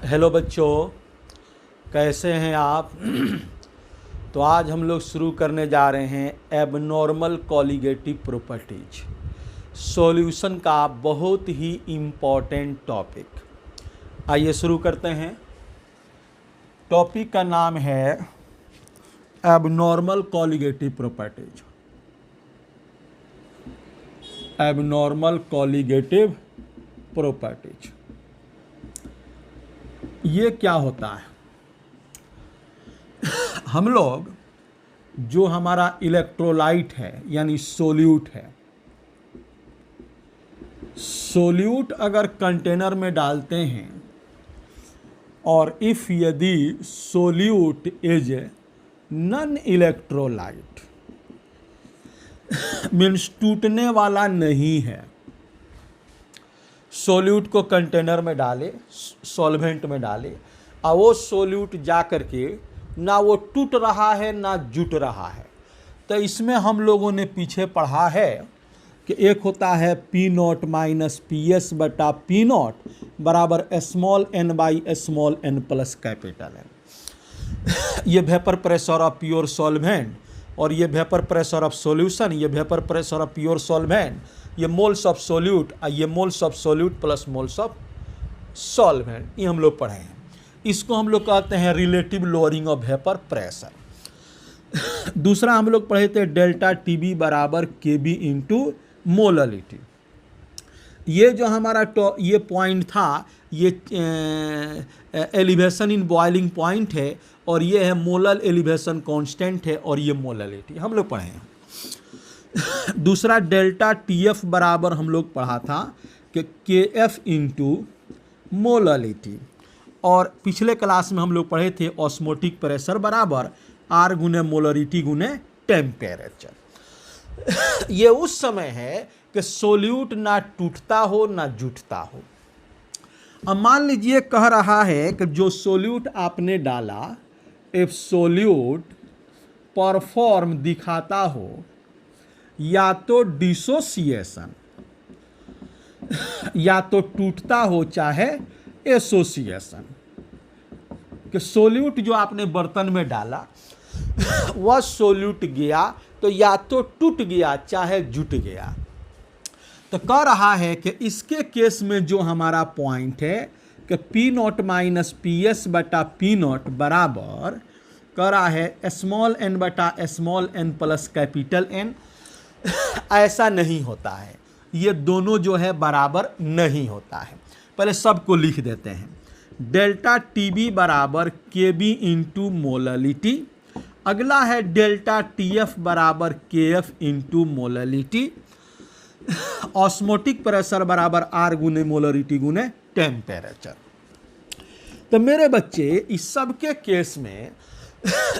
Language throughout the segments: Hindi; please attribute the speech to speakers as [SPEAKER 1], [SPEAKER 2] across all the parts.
[SPEAKER 1] हेलो बच्चों, कैसे हैं आप। तो आज हम लोग शुरू करने जा रहे हैं एबनॉर्मल कॉलिगेटिव प्रॉपर्टीज, सॉल्यूशन का बहुत ही इम्पोर्टेंट टॉपिक। आइए शुरू करते हैं। टॉपिक का नाम है abnormal colligative properties. Abnormal colligative properties ये क्या होता है? हम लोग जो हमारा इलेक्ट्रोलाइट है यानी सोल्यूट है, सोल्यूट अगर कंटेनर में डालते हैं और यदि solute is non electrolyte means टूटने वाला नहीं है, सोल्यूट को कंटेनर में डाले, सॉल्वेंट में डाले और वो सोल्यूट जा कर के ना वो टूट रहा है ना जुट रहा है, तो इसमें हम लोगों ने पीछे पढ़ा है कि एक होता है P naught minus P S बटा पी नॉट बराबर small n by small N plus capital N. ये vapour pressure of pure solvent और ये वेपर प्रेशर ऑफ सॉल्यूशन, ये vapour pressure of pure solvent, ये मोल्स ऑफ सोल्यूट, ये moles of solute plus moles of solvent, ये हम लोग पढ़े हैं। इसको हम लोग कहते हैं relative lowering of vapour pressure. दूसरा हम लोग पढ़े थे डेल्टा टीबी बराबर के बी इंटू मोललिटी। ये जो हमारा ये पॉइंट था, ये एलिवेशन इन बॉइलिंग पॉइंट है और ये है मोलल एलिवेशन कांस्टेंट है और ये मोललिटी हम लोग पढ़े हैं। दूसरा डेल्टा टीएफ बराबर हम लोग पढ़ा था कि के एफ इंटू मोललिटी, और पिछले क्लास में हम लोग पढ़े थे ऑस्मोटिक प्रेशर बराबर आर गुने मोलरिटी गुने टेम्परेचर। ये उस समय है कि सोल्यूट ना टूटता हो ना जुटता हो। अब मान लीजिए कह रहा है कि जो सोल्यूट आपने डाला, इफ सोल्यूट परफॉर्म दिखाता हो या तो डिसोसिएशन या तो टूटता हो चाहे एसोसिएशन, कि सोल्यूट जो आपने बर्तन में डाला वह सोल्यूट गया तो या तो टूट गया चाहे जुट गया। तो कह रहा है कि इसके केस में जो हमारा पॉइंट है कि P naught minus P S बटा पी नॉट बराबर कह रहा है स्मॉल एन बटा small N plus capital N. ऐसा नहीं होता है, ये दोनों जो है बराबर नहीं होता है। पहले सबको लिख देते हैं। डेल्टा टी बी बराबर के बी इंटू मोललिटी। अगला है डेल्टा टी एफ बराबर के F into molality. Osmotic pressure बराबर आर गुने मोलरिटी गुने टेम्परेचर। तो मेरे बच्चे, इस सब के केस में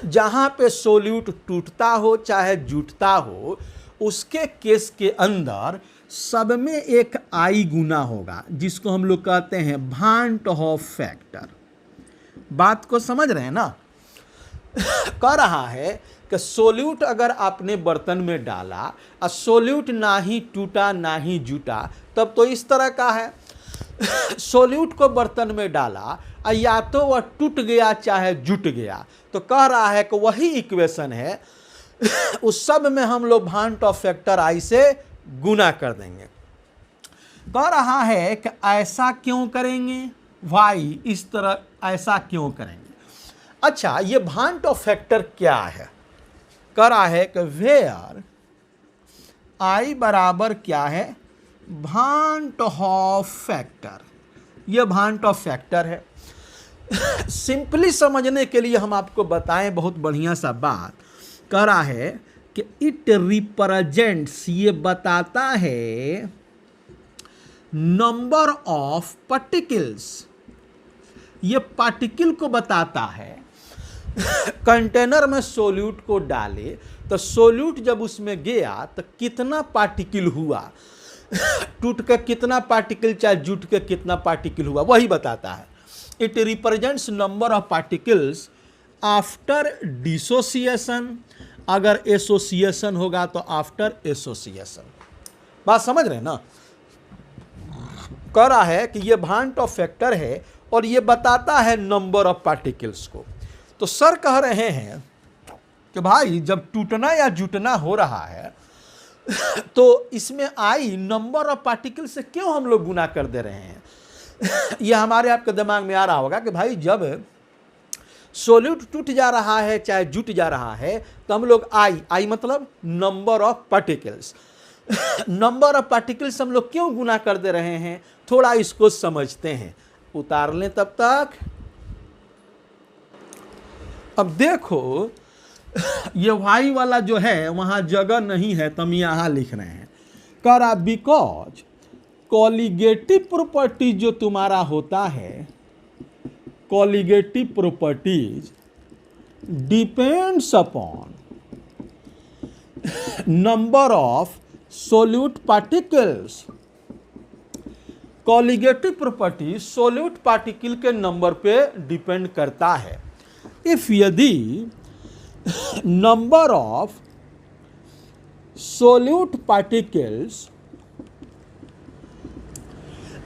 [SPEAKER 1] जहां पे सोल्यूट टूटता हो चाहे जुटता हो, उसके केस के अंदर सब में एक आई गुना होगा, जिसको हम लोग कहते हैं भान ट हॉफ फैक्टर। बात को समझ रहे हैं ना? कह रहा है कि सोल्यूट अगर आपने बर्तन में डाला और सोल्यूट ना ही टूटा ना ही जुटा, तब तो इस तरह का है। सोल्यूट को बर्तन में डाला और या तो वह टूट गया चाहे जुट गया, तो कह रहा है कि वही इक्वेशन है, उस सब में हम लोग भांट ऑफ फैक्टर आई से गुना कर देंगे। कह रहा है कि ऐसा क्यों करेंगे, वाई, इस तरह ऐसा क्यों करेंगे। अच्छा, ये भांट ऑफ फैक्टर क्या है? कह रहा है कि वेयर आई बराबर क्या है, भांट ऑफ फैक्टर। ये भांट ऑफ फैक्टर है। सिंपली समझने के लिए हम आपको बताएं बहुत बढ़िया सा बात। कह रहा है कि इट रिप्रेजेंट्स, ये बताता है नंबर ऑफ पार्टिकल्स, ये पार्टिकल को बताता है। कंटेनर में सोल्यूट को डाले तो सोल्यूट जब उसमें गया तो कितना पार्टिकल हुआ, टूट के कितना पार्टिकल चाहे जुट के कितना पार्टिकल हुआ, वही बताता है। It represents number of particles after dissociation, अगर एसोसिएशन होगा तो आफ्टर एसोसिएशन। बात समझ रहे हैं ना? कह रहा है कि ये भांट ऑफ फैक्टर है और ये बताता है नंबर ऑफ पार्टिकल्स को। तो सर कह रहे हैं कि भाई जब टूटना या जुटना हो रहा है तो इसमें आई नंबर ऑफ पार्टिकल से क्यों हम लोग गुना कर दे रहे हैं। यह हमारे आपके दिमाग में आ रहा होगा कि भाई जब सॉल्यूट टूट जा रहा है चाहे जुट जा रहा है तो हम लोग आई मतलब number of particles, number of particles हम लोग क्यों गुना कर दे रहे हैं, थोड़ा इसको समझते हैं। उतार लें तब तक। अब देखो ये वाई वाला जो है वहां जगह नहीं है तो हम यहां लिख रहे हैं करा बिकॉज कॉलिगेटिव प्रॉपर्टी जो तुम्हारा होता है, colligative properties depends upon number of solute particles. Colligative property solute particle के नंबर पे डिपेंड करता है। इफ यदि number of solute particles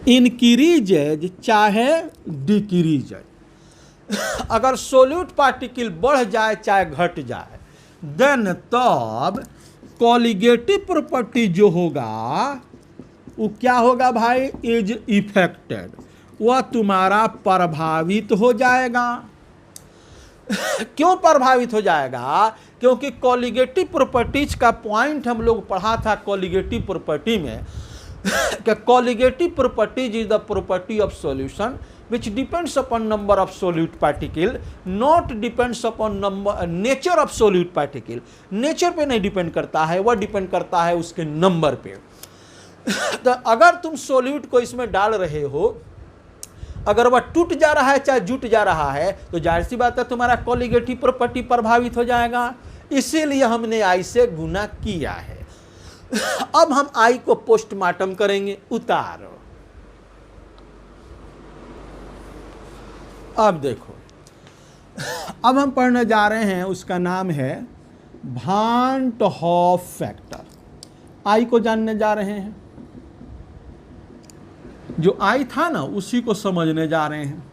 [SPEAKER 1] increases चाहे डिक्रीजेज, अगर सोल्यूट पार्टिकल बढ़ जाए चाहे घट जाए देन तब कॉलिगेटिव प्रॉपर्टी जो होगा वो क्या होगा भाई, इज इफेक्टेड, वह तुम्हारा प्रभावित हो जाएगा। क्यों प्रभावित हो जाएगा, क्योंकि कॉलिगेटिव प्रॉपर्टीज का पॉइंट हम लोग पढ़ा था कॉलिगेटिव प्रॉपर्टी में कि colligative properties is the property of solution which depends upon number of solute particle, not depends upon nature of solute particle। Nature पे नहीं डिपेंड करता है, वह डिपेंड करता है उसके नंबर पे। तो अगर तुम सोल्यूट को इसमें डाल रहे हो, अगर वह टूट जा रहा है चाहे जुट जा रहा है तो जाहिर सी बात है तुम्हारा कॉलिगेटिव प्रॉपर्टी प्रभावित हो जाएगा, इसीलिए हमने आई से गुना किया है। अब हम आई को पोस्टमार्टम करेंगे। उतारो। अब देखो, अब हम पढ़ने जा रहे हैं, उसका नाम है भान ट हॉफ फैक्टर। आई को जानने जा रहे हैं, जो आई था ना उसी को समझने जा रहे हैं।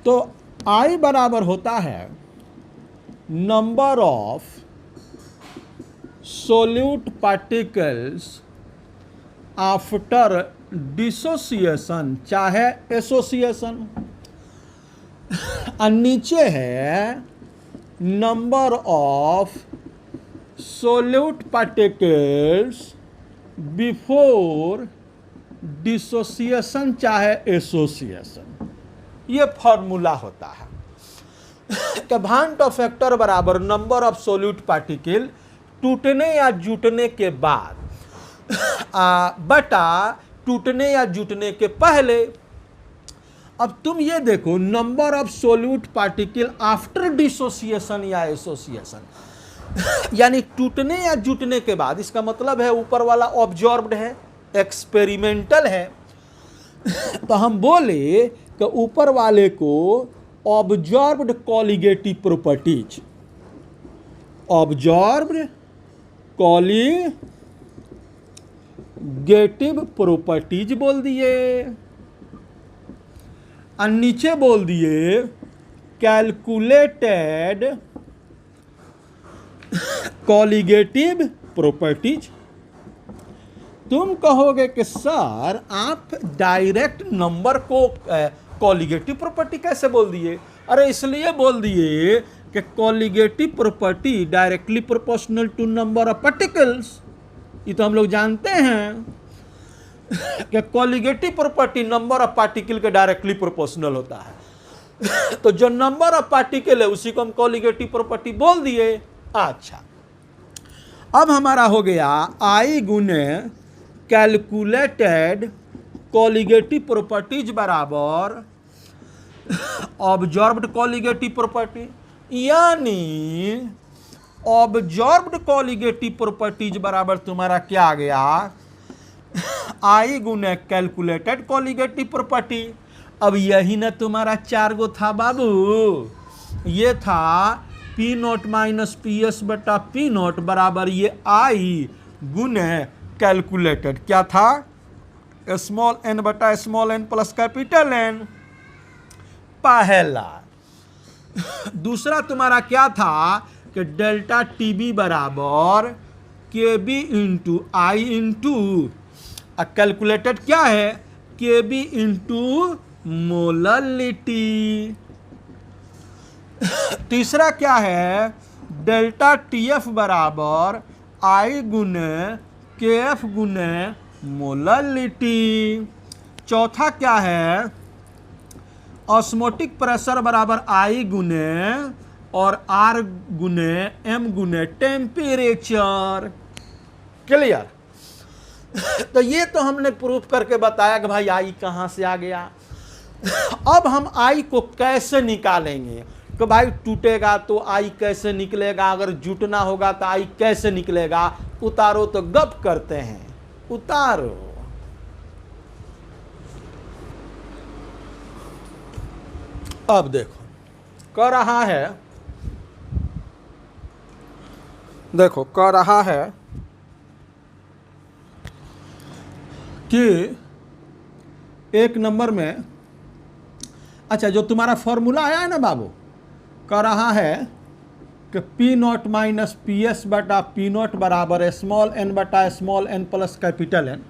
[SPEAKER 1] तो आई बराबर होता है number of solute particles after dissociation चाहे एसोसिएशन, और नीचे है number of solute particles before dissociation चाहे एसोसिएशन। ये फॉर्मूला होता है कि भान ट फैक्टर बराबर नंबर ऑफ सोल्यूट पार्टिकल टूटने या जुटने के बाद बटा टूटने या जुटने के पहले। अब तुम ये देखो, number of solute particle after dissociation या एसोसिएशन, यानी टूटने या जुटने के बाद, इसका मतलब है ऊपर वाला ऑब्जॉर्ब्ड है, एक्सपेरिमेंटल है। तो हम बोले कि ऊपर वाले को ऑब्जॉर्ब्ड कॉलिगेटिव प्रॉपर्टीज, ऑब्जॉर्ब्ड कॉलिगेटिव प्रॉपर्टीज बोल दिए, और नीचे बोल दिए कैलकुलेटेड कॉलिगेटिव प्रॉपर्टीज। तुम कहोगे कि सर आप डायरेक्ट नंबर को कॉलिगेटिव प्रॉपर्टी कैसे बोल दिए? अरे इसलिए बोल दिए कि colligative property directly proportional to number of particles. ये तो हम लोग जानते हैं कि colligative property number of particle के डायरेक्टली प्रोपोर्शनल होता है। तो जो नंबर ऑफ पार्टिकल है उसी को हम कॉलिगेटिव प्रॉपर्टी बोल दिए। अच्छा, अब हमारा हो गया आई गुने कैलकुलेटेड कॉलिगेटिव प्रॉपर्टीज बराबर ऑब्जॉर्ब्ड कॉलिगेटिव प्रॉपर्टी, यानी ऑब्जॉर्ब्ड कॉलिगेटिव प्रॉपर्टीज बराबर तुम्हारा क्या आ गया, आई गुने कैलकुलेटेड कॉलिगेटिव प्रॉपर्टी। अब यही ना तुम्हारा 4 गो था बाबू, ये था P naught minus P S बटा पी नोट बराबर ये आई गुने कैलकुलेटेड क्या था, स्मॉल एन बटा small N plus capital N. पहला। दूसरा तुम्हारा क्या था कि डेल्टा टीबी बराबर के बी इंटू आई इंटू कैलकुलेटेड क्या है के बी इंटू मोललिटी। तीसरा क्या है डेल्टा टी एफ बराबर आई गुने के एफ गुने मोललिटी। चौथा क्या है ऑस्मोटिक प्रेशर बराबर आई गुने और आर गुने एम गुने टेम्परेचर। क्लियर। तो ये तो हमने प्रूफ करके बताया कि भाई आई कहाँ से आ गया। अब हम आई को कैसे निकालेंगे कि भाई टूटेगा तो आई कैसे निकलेगा, अगर जुटना होगा तो आई कैसे निकलेगा। उतारो तो गप करते हैं, उतारो। अब देखो कह रहा है, देखो कह रहा है कि एक नंबर में, अच्छा जो तुम्हारा फॉर्मूला आया है ना बाबू, कह रहा है कि P naught minus P S बटा पी नॉट बराबर स्मॉल एन बटा small N plus capital N.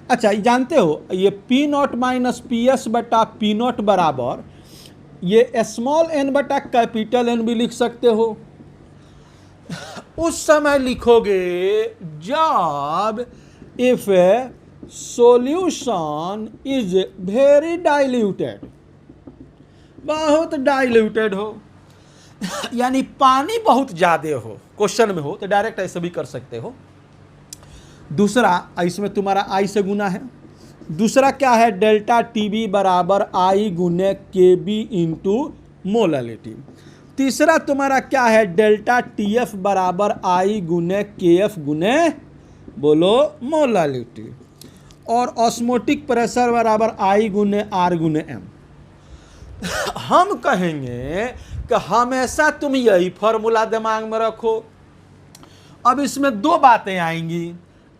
[SPEAKER 1] अच्छा जानते हो ये P naught minus P S बटा पी नॉट बराबर ये स्मॉल एन बटा कैपिटल एन भी लिख सकते हो। उस समय लिखोगे जब if solution is very diluted, बहुत डाइल्यूटेड हो, यानी पानी बहुत ज्यादा हो, क्वेश्चन में हो तो डायरेक्ट ऐसे भी कर सकते हो। दूसरा इसमें तुम्हारा आई से गुना है। दूसरा क्या है डेल्टा टीबी बराबर आई गुने के बी इंटू मोललिटी। तीसरा तुम्हारा क्या है डेल्टा टीएफ बराबर आई गुने के एफ गुने बोलो मोललिटी। और ऑस्मोटिक प्रेशर बराबर आई गुने आर गुने एम। हम कहेंगे कि हमेशा तुम यही फॉर्मूला दिमाग में रखो। अब इसमें दो बातें आएंगी।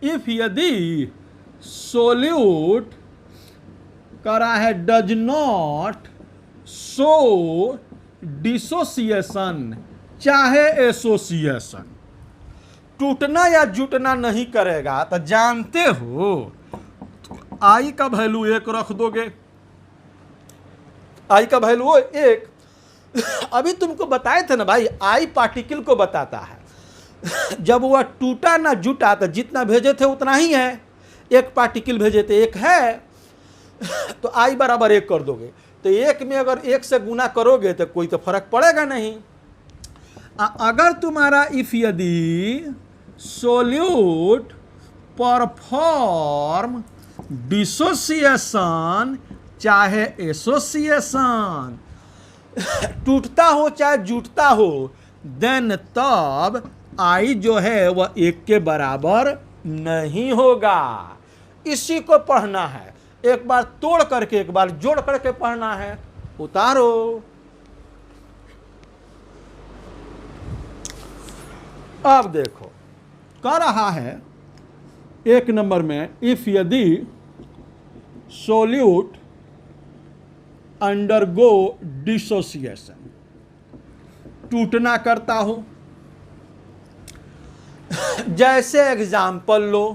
[SPEAKER 1] इफ यदि सोल्यूट करा है डज नॉट शो डिसोसिएशन चाहे एसोसिएशन, टूटना या जुटना नहीं करेगा, तो जानते हो आई का वैल्यू 1 रख दोगे। आई का वैल्यू 1। अभी तुमको बताए थे ना भाई, आई पार्टिकल को बताता है। जब वह टूटा ना जुटा तो जितना भेजे थे उतना ही है। एक पार्टिकल भेजे थे 1 है, तो आई बराबर 1 कर दोगे। तो 1 में अगर 1 से गुना करोगे तो कोई तो फर्क पड़ेगा नहीं। अगर तुम्हारा इफ यदि सोल्यूट परफॉर्म डिसोसिएशन चाहे एसोसिएशन, टूटता हो चाहे जुटता हो, देन तब आई जो है वह 1 के बराबर नहीं होगा। इसी को पढ़ना है, एक बार तोड़ करके एक बार जोड़ करके पढ़ना है। उतारो। अब देखो कह रहा है एक नंबर में इफ यदि सोल्यूट अंडरगो डिसोसिएशन, टूटना करता हो। जैसे एग्जाम्पल लो,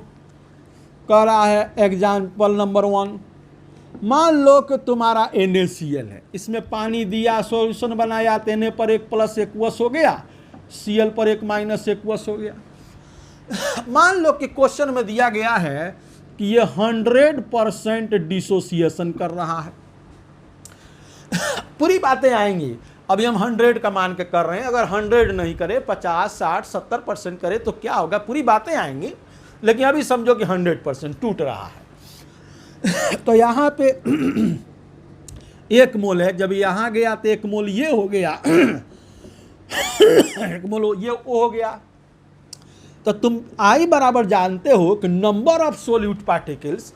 [SPEAKER 1] कह रहा है एग्जाम्पल नंबर 1, मान लो कि तुम्हारा NaCl है, इसमें पानी दिया, सॉल्यूशन बनाया, तो Na पर 1 + एक्वस हो गया, Cl पर 1 - एक्वस हो गया। मान लो कि क्वेश्चन में दिया गया है कि ये 100% डिसोसिएशन कर रहा है। पूरी बातें आएंगी। अभी हम 100 का मान के कर रहे हैं, अगर 100 नहीं करे 50, 60, 70% करे तो क्या होगा, पूरी बातें आएंगी। लेकिन अभी समझो कि 100% टूट रहा है। तो यहाँ पे 1 मोल है, जब यहाँ गया तो 1 मोल ये हो गया, 1 मोल ये हो गया। तो तुम आई बराबर जानते हो कि number of solute particles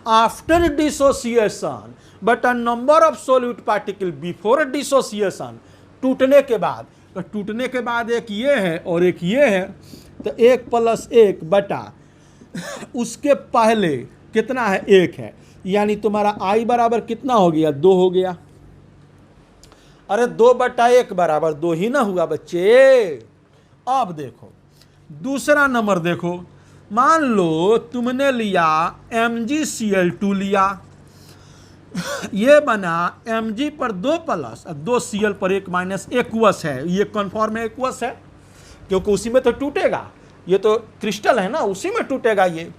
[SPEAKER 1] after dissociation but number of solute particle before dissociation, टूटने के बाद। तो टूटने के बाद एक ये है और एक ये है, तो 1 + 1 बटा उसके पहले कितना है 1 है, यानी तुम्हारा आई बराबर कितना हो गया 2 हो गया। अरे 2/1 बराबर 2 ही ना हुआ बच्चे। अब देखो दूसरा नंबर देखो, मान लो तुमने लिया MgCl2 लिया, ये बना Mg पर 2 प्लस 2 Cl पर 1 माइनस एक्वस है, ये कन्फर्म है एक्वस है क्योंकि उसी में तो टूटेगा, ये तो क्रिस्टल है ना, उसी में टूटेगा ये।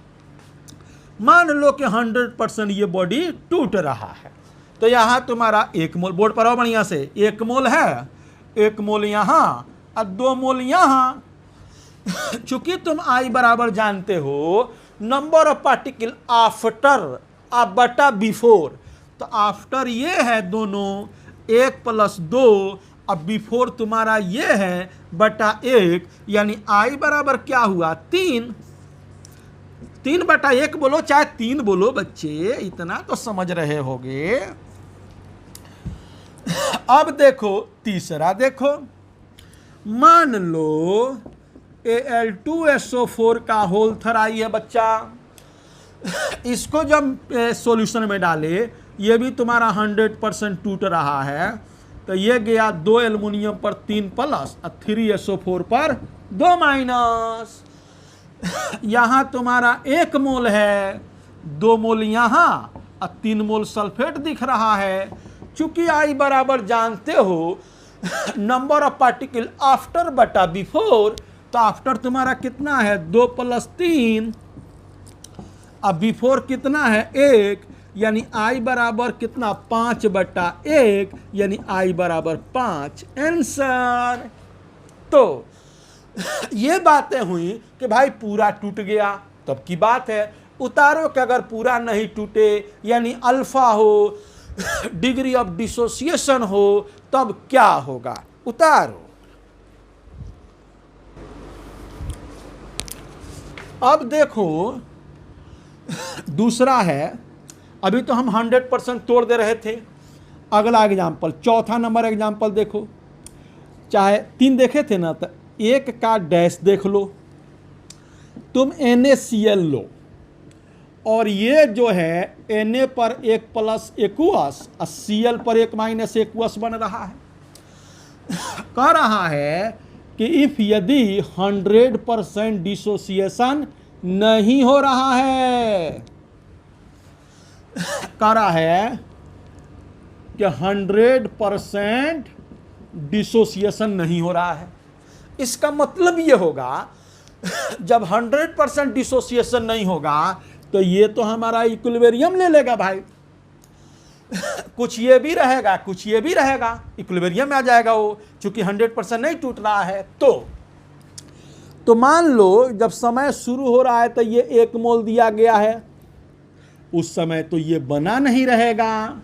[SPEAKER 1] मान लो कि 100% ये बॉडी टूट रहा है, तो यहाँ तुम्हारा 1 मोल, बोर्ड पर आओ बढ़िया से, 1 मोल है, 1 मोल यहाँ और 2 मोल यहाँ। चूंकि तुम I बराबर जानते हो नंबर ऑफ पार्टिकल आफ्टर अब बटा बिफोर, तो आफ्टर ये है दोनों 1 + 2, अब बिफोर तुम्हारा ये है बटा 1, यानी I बराबर क्या हुआ 3। 3/1 बोलो चाहे 3 बोलो बच्चे, इतना तो समझ रहे होगे। अब देखो तीसरा देखो, मान लो Al2SO4 का होल थराई है बच्चा, इसको जब सॉल्यूशन में डाले, ये भी तुम्हारा 100% टूट रहा है, तो ये गया 2 एल्युमिनियम पर 3 प्लस और 3SO4 पर 2 माइनस। यहाँ तुम्हारा 1 मोल है, 2 मोल यहाँ और 3 मोल सल्फेट दिख रहा है। चूंकि I बराबर जानते हो नंबर ऑफ पार्टिकल आफ्टर बटा बिफोर, तो आफ्टर तुम्हारा कितना है 2 + 3, अब बिफोर कितना है 1, यानी I बराबर कितना 5/1, यानी I बराबर 5 आंसर। तो ये बातें हुई कि भाई पूरा टूट गया तब की बात है, उतारो कि अगर पूरा नहीं टूटे यानी अल्फा हो, डिग्री ऑफ डिसोसिएशन हो, तब क्या होगा, उतारो। अब देखो दूसरा है, अभी तो हम 100% तोड़ दे रहे थे। अगला एग्जाम्पल, चौथा नंबर एग्जाम्पल देखो, चाहे 3 देखे थे ना, तो 1 का डैश देख लो। तुम NaCl लो और ये जो है Na पर 1 प्लस एक्वस और Cl पर 1 माइनस एक्वस बन रहा है। कह रहा है कि इफ यदि 100% डिसोसिएशन नहीं हो रहा है, कह रहा है कि 100% डिसोसिएशन नहीं हो रहा है। इसका मतलब ये होगा जब 100% डिसोसिएशन नहीं होगा तो ये तो हमारा इक्विलिब्रियम ले लेगा भाई, कुछ ये भी रहेगा कुछ ये भी रहेगा, इक्विलिब्रियम में आ जाएगा वो, चूंकि 100% नहीं टूट रहा है। तो मान लो जब समय शुरू हो रहा है तो ये 1 मोल दिया गया है, उस समय तो ये बना नहीं रहेगा।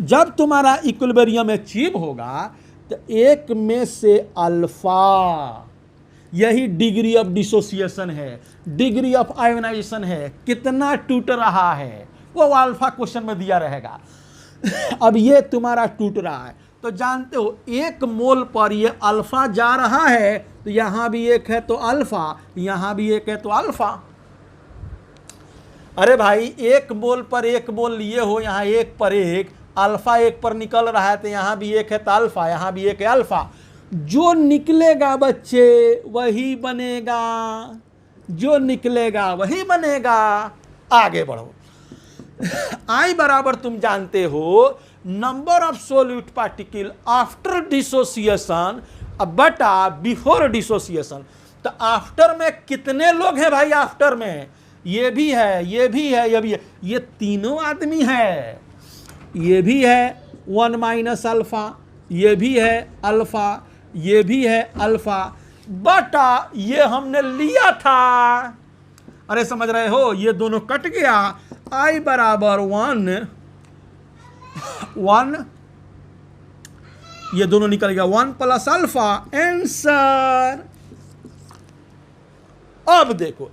[SPEAKER 1] जब तुम्हारा इक्विलिब्रियम अचीव होगा तो 1 में से अल्फा, यही डिग्री ऑफ डिसोसिएशन है, डिग्री ऑफ आयोनाइजेशन है, कितना टूट रहा है वो अल्फा क्वेश्चन में दिया रहेगा। अब ये तुम्हारा टूट रहा है तो जानते हो 1 मोल पर ये अल्फा जा रहा है, तो यहां भी 1 है तो अल्फा, यहां भी 1 है तो अल्फा। अरे भाई 1 मोल पर 1 मोल लिए हो, यहाँ 1 पर 1, अल्फा 1 पर निकल रहा है, तो यहाँ भी 1 है तो अल्फा, यहाँ भी 1 है अल्फा। जो निकलेगा बच्चे वही बनेगा, जो निकलेगा वही बनेगा। आगे बढ़ो। I बराबर तुम जानते हो number of solute particle after dissociation बटा बिफोर डिसोसिएशन। तो आफ्टर में कितने लोग हैं भाई, आफ्टर में ये भी है, ये भी है, ये भी है, ये तीनों आदमी है, ये भी है 1 माइनस अल्फा, ये भी है अल्फा, ये भी है अल्फा, बटा ये हमने लिया था। अरे समझ रहे हो, ये दोनों कट गया, I बराबर 1, ये दोनों निकल गया 1 प्लस अल्फा आंसर। अब देखो,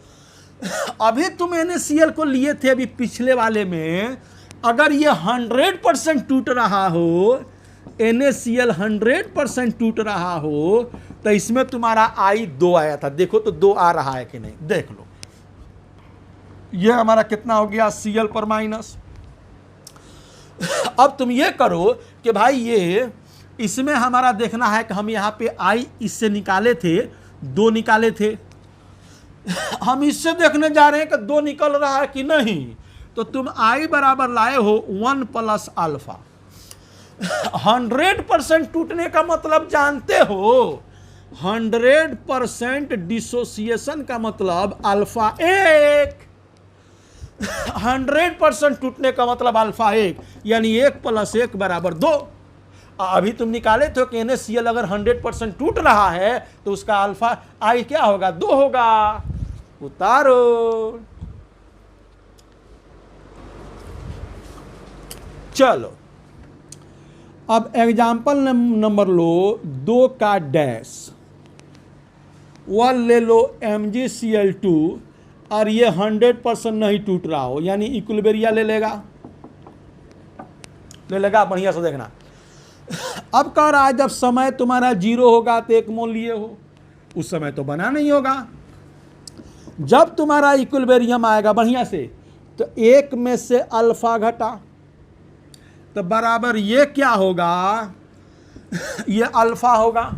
[SPEAKER 1] अभी तुम NaCl को लिए थे अभी पिछले वाले में, अगर ये 100% टूट रहा हो, NaCl 100% टूट रहा हो, तो इसमें तुम्हारा I 2 आया था। देखो तो 2 आ रहा है कि नहीं, देख लो। ये हमारा कितना हो गया Cl पर माइनस, अब तुम ये करो कि भाई ये इसमें हमारा देखना है कि हम यहाँ पे आई इससे निकाले थे, 2 निकाले थे, हम इससे देखने जा रहे हैं कि 2 निकल रहा है कि नहीं। तो तुम आई बराबर लाए हो 1 प्लस अल्फा। 100% टूटने का मतलब जानते हो, 100% डिसोसिएशन का मतलब अल्फा 1। 100% टूटने का मतलब अल्फा 1, यानी 1 + 1 बराबर 2। अभी तुम निकाले थे कि NaCl अगर 100% टूट रहा है तो उसका अल्फा आई क्या होगा, 2 होगा। उतारो। चलो अब एग्जाम्पल नंबर लो 2 का डैश। वह ले लो MgCl2 और ये 100% नहीं टूट रहा हो, यानी इक्विलिब्रिया ले लेगा। बढ़िया से देखना। अब कह रहा है जब समय तुम्हारा 0 होगा तो 1 मोल लिए हो, उस समय तो बना नहीं होगा। जब तुम्हारा इक्विलिब्रियम आएगा बढ़िया से, तो 1 में से अल्फा घटा तो बराबर ये क्या होगा, ये अल्फा होगा,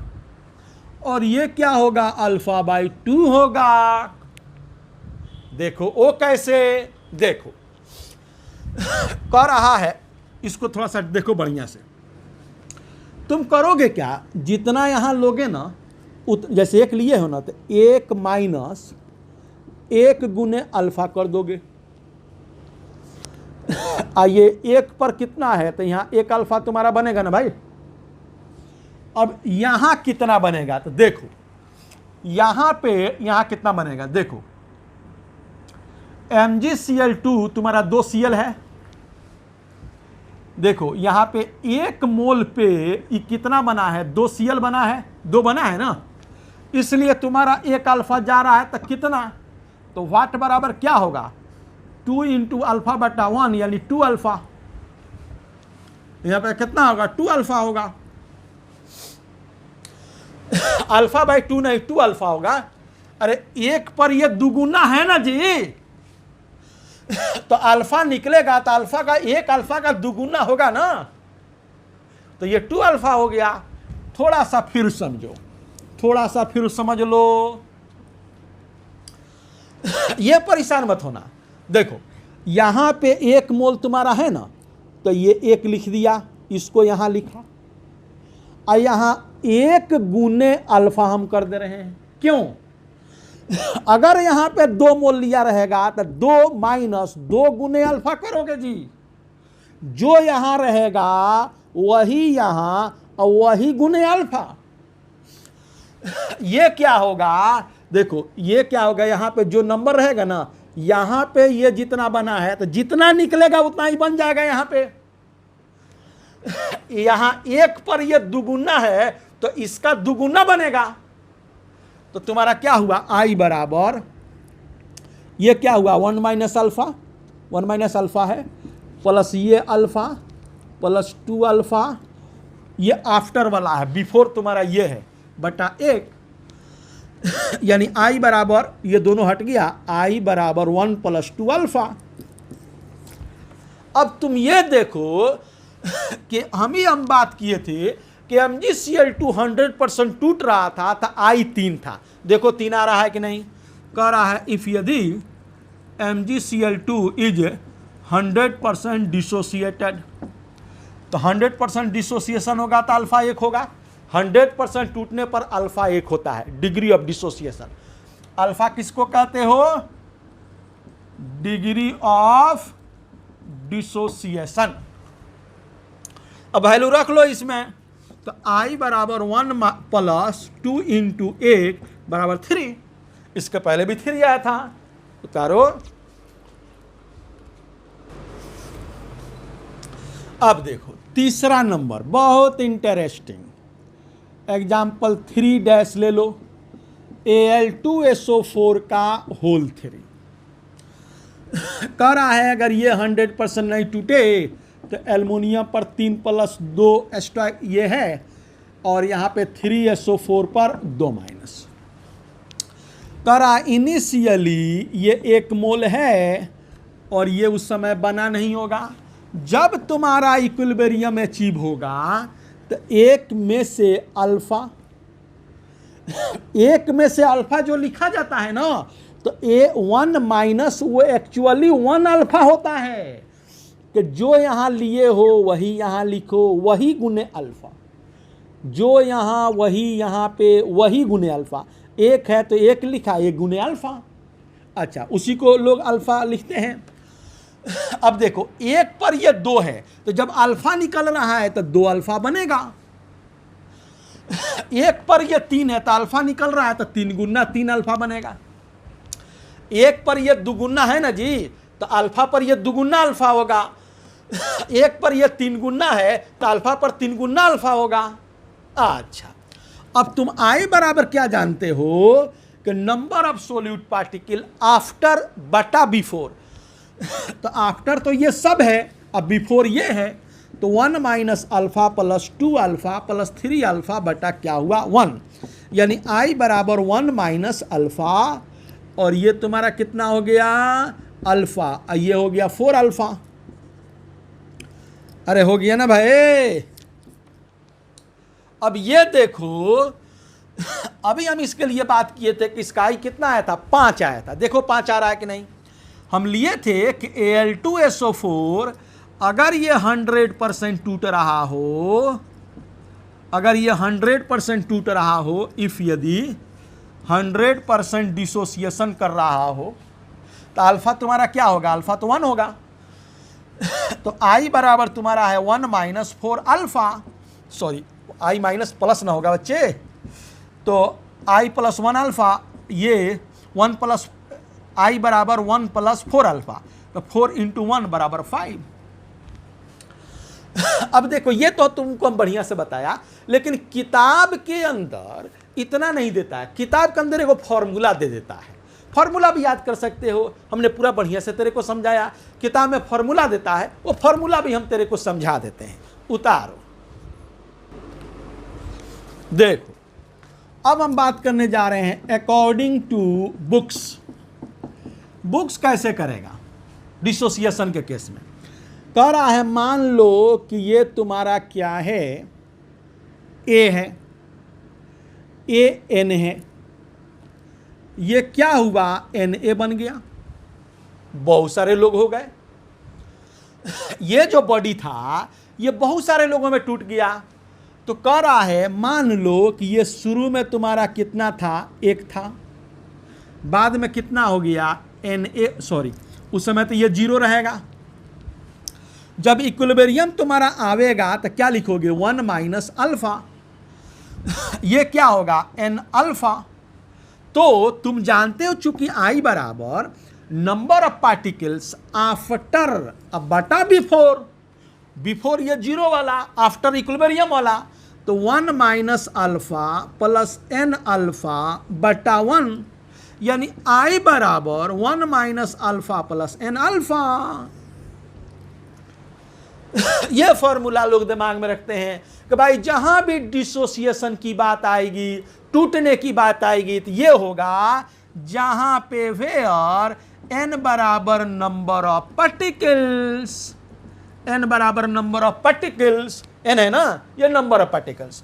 [SPEAKER 1] और ये क्या होगा, अल्फा बाई 2 होगा। देखो वो कैसे, देखो कह रहा है, इसको थोड़ा सा देखो बढ़िया से। तुम करोगे क्या, जितना यहां लोगे ना, जैसे 1 लिए हो ना, तो 1 माइनस 1 गुने अल्फा कर दोगे। आइए 1 पर कितना है, तो यहां 1 अल्फा तुम्हारा बनेगा ना भाई। अब यहां कितना बनेगा, तो देखो यहां पे यहां कितना बनेगा, देखो MgCl2 तुम्हारा 2 Cl है। देखो यहां पे 1 मोल पे ये कितना बना है, 2 Cl बना है, 2 बना है ना, इसलिए तुम्हारा 1 अल्फा जा रहा है, तो कितना, तो वाट बराबर क्या होगा, 2 × अल्फा बटा 1, यानी 2 अल्फा। यहां पे कितना होगा, 2 अल्फा होगा। अल्फा बाई 2 नहीं, 2 अल्फा होगा। अरे 1 पर ये दुगुना है ना जी, तो अल्फा निकलेगा तो अल्फा का 1 अल्फा का दुगुना होगा ना, तो ये 2 अल्फा हो गया। थोड़ा सा फिर समझो, थोड़ा सा फिर समझ लो, ये परेशान मत होना। देखो यहां पे 1 मोल तुम्हारा है ना, तो ये 1 लिख दिया, इसको यहां लिखा, और यहां 1 गुने अल्फा हम कर दे रहे हैं। क्यों, अगर यहां पे 2 मोल लिया रहेगा तो 2 माइनस 2 गुने अल्फा करोगे जी, जो यहां रहेगा वही यहां और वही गुने अल्फा। ये क्या होगा, देखो ये क्या होगा, यहां पे जो नंबर रहेगा ना, यहां पे ये जितना बना है, तो जितना निकलेगा उतना ही बन जाएगा। यहां पे यहां 1 पर ये दुगुना है, तो इसका दुगुना बनेगा। तो तुम्हारा क्या हुआ, आई बराबर ये क्या हुआ, 1 माइनस अल्फा, 1 माइनस अल्फा है, प्लस ये अल्फा प्लस 2 अल्फा, ये आफ्टर वाला है, बिफोर तुम्हारा ये है, बटा 1, यानी आई बराबर ये दोनों हट गया, आई बराबर 1 + 2 अल्फा। अब तुम ये देखो कि हम बात किए थे कि MgCl2 100% टूट रहा था, तो आई 3 था। देखो 3 आ रहा है कि नहीं, कह रहा है इफ यदि MgCl2 इज 100% डिसोसिएटेड, तो 100% डिसोसिएशन होगा तो अल्फा 1 होगा। 100% टूटने पर अल्फा 1 होता है, डिग्री ऑफ डिसोसिएशन। अल्फा किसको कहते हो, डिग्री ऑफ डिसोसिएशन। अब वैल्यू रख लो इसमें, तो आई बराबर 1 + 2 × 1 बराबर 3। इसके पहले भी 3 आया था, उतारो। अब देखो तीसरा नंबर बहुत इंटरेस्टिंग, एग्जाम्पल 3- ले लो, Al2SO4 का होल 3। कह रहा है अगर ये 100% नहीं टूटे तो एल्युमिनियम पर 3 + 2 एक्स्ट्रा ये है, और यहाँ पे 3SO4 पर 2 माइनस। कह रहा इनिशियली ये 1 मोल है और ये उस समय बना नहीं होगा, जब तुम्हारा इक्विलिब्रियम अचीव होगा तो एक में से अल्फा जो लिखा जाता है ना, तो A1 माइनस वो एक्चुअली 1 अल्फा होता है कि जो यहाँ लिए हो वही यहाँ लिखो, वही गुने अल्फा, जो यहाँ वही यहाँ पे वही गुने अल्फा। एक है तो एक लिखा, एक गुने अल्फा। अच्छा, उसी को लोग अल्फा लिखते हैं। अब देखो, एक पर ये 2 है तो जब अल्फा निकल रहा है तो 2 अल्फा बनेगा। एक पर ये 3 है तो अल्फा निकल रहा है तो 3 गुना 3 अल्फा बनेगा। एक पर ये दुगुना है ना जी, तो अल्फा पर ये दुगुना अल्फा होगा। एक पर ये 3 गुना है तो अल्फा पर 3 गुना अल्फा होगा। अच्छा, अब तुम आई बराबर क्या जानते हो कि number of solute particle after बटा बिफोर। तो आफ्टर तो ये सब है, अब बिफोर ये है, तो 1 minus alpha plus 2 alpha plus 3 alpha बटा क्या हुआ 1, यानी आई बराबर 1 माइनस अल्फा, और ये तुम्हारा कितना हो गया अल्फा, ये हो गया 4 अल्फा। अरे हो गया ना भाई। अब ये देखो, अभी हम इसके लिए बात किए थे कि इसका आई कितना आया था, 5 आया था। देखो 5 आ रहा है कि नहीं। हम लिए थे कि Al2SO4 अगर ये 100% टूट रहा हो, अगर ये 100% टूट रहा हो, इफ यदि 100% डिसोसिएशन कर रहा हो, तो अल्फा तुम्हारा क्या होगा, अल्फा तो 1 होगा। तो आई बराबर तुम्हारा है 1 minus 4 alpha, sorry I minus plus ना होगा बच्चे, तो आई प्लस 1 अल्फा, ये 1 प्लस आई बराबर 1 प्लस 4 अल्फा, तो 4 इंटू 1 बराबर 5। अब देखो, ये तो तुमको हम बढ़िया से बताया, लेकिन किताब के अंदर इतना नहीं देता है। किताब के अंदर एक फॉर्मूला दे देता है, फॉर्मूला भी याद कर सकते हो, हमने पूरा बढ़िया से तेरे को समझाया। किताब में फॉर्मूला देता है, वो फॉर्मूला भी हम तेरे को समझा देते हैं। उतारो, देखो अब हम बात करने जा रहे हैं अकॉर्डिंग टू बुक्स। बुक्स कैसे करेगा डिसोसिएशन के केस में। कह रहा है मान लो कि ये तुम्हारा क्या है, ए है, AN है, ये क्या हुआ Na बन गया, बहुत सारे लोग हो गए। ये जो बॉडी था ये बहुत सारे लोगों में टूट गया। तो कह रहा है मान लो कि ये शुरू में तुम्हारा कितना था, 1 था, बाद में कितना हो गया Na, सॉरी उस समय तो ये 0 रहेगा। जब इक्विलिब्रियम तुम्हारा आवेगा तो क्या लिखोगे 1 माइनस अल्फा, ये क्या होगा N अल्फा। तो तुम जानते हो चूंकि I बराबर नंबर ऑफ पार्टिकल्स आफ्टर अब बटा बिफोर, बिफोर ये 0 वाला, आफ्टर इक्विलिब्रियम वाला, तो 1 minus alpha plus N alpha बटा 1, यानी I बराबर 1 minus alpha plus N alpha. यह फॉर्मूला लोग दिमाग में रखते हैं कि भाई जहां भी डिसोसिएशन की बात आएगी, टूटने की बात आएगी, तो ये होगा जहां पे वेयर n बराबर नंबर ऑफ पार्टिकल्स, n बराबर नंबर ऑफ पार्टिकल्स, n है ना ये नंबर ऑफ पार्टिकल्स,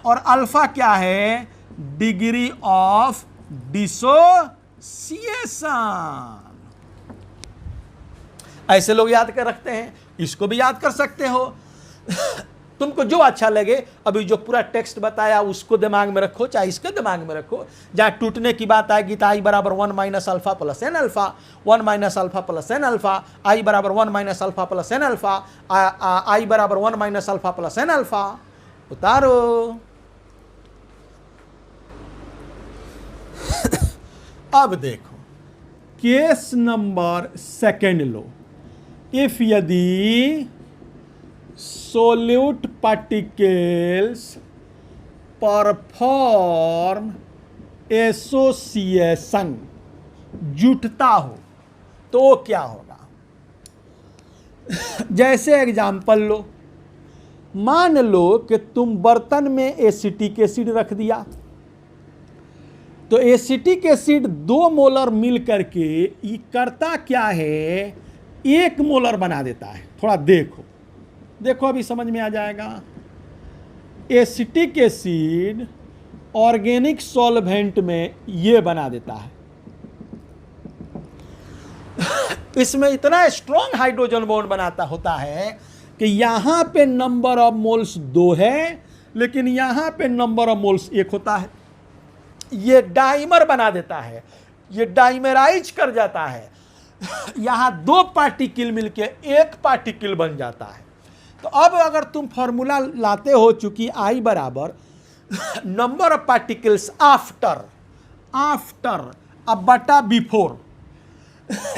[SPEAKER 1] और अल्फा क्या है डिग्री ऑफ डिसोसिएशन। ऐसे लोग याद कर रखते हैं, इसको भी याद कर सकते हो। तुमको जो अच्छा लगे, अभी जो पूरा टेक्स्ट बताया उसको दिमाग में रखो, चाहे इसके दिमाग में रखो। जहाँ टूटने की बात आएगी तो आई बराबर 1 minus alpha plus N alpha, 1 minus alpha plus N alpha, i बराबर 1 minus alpha plus N alpha, i बराबर 1 minus alpha plus N alpha. उतारो। अब देखो केस नंबर 2 लो। इफ यदि solute particles perform association, जुटता हो तो वो क्या होगा। जैसे एग्जाम्पल लो, मान लो कि तुम बर्तन में एसिटिक एसिड रख दिया, तो एसिटिक एसिड 2 मोलर मिल करके ये करता क्या है, 1 मोलर बना देता है। थोड़ा देखो देखो, अभी समझ में आ जाएगा। एसिटिक एसिड ऑर्गेनिक सॉल्वेंट में ये बना देता है। इसमें इतना स्ट्रॉन्ग हाइड्रोजन बॉन्ड बनाता होता है कि यहां पे नंबर ऑफ मोल्स 2 है, लेकिन यहां पे नंबर ऑफ मोल्स 1 होता है। ये डाइमर बना देता है, ये डाइमराइज कर जाता है। यहां 2 पार्टिकल मिलके 1 पार्टिकल बन जाता है। तो अब अगर तुम फॉर्मूला लाते हो, चूंकि I बराबर नंबर ऑफ पार्टिकल्स आफ्टर अब बटा बिफोर,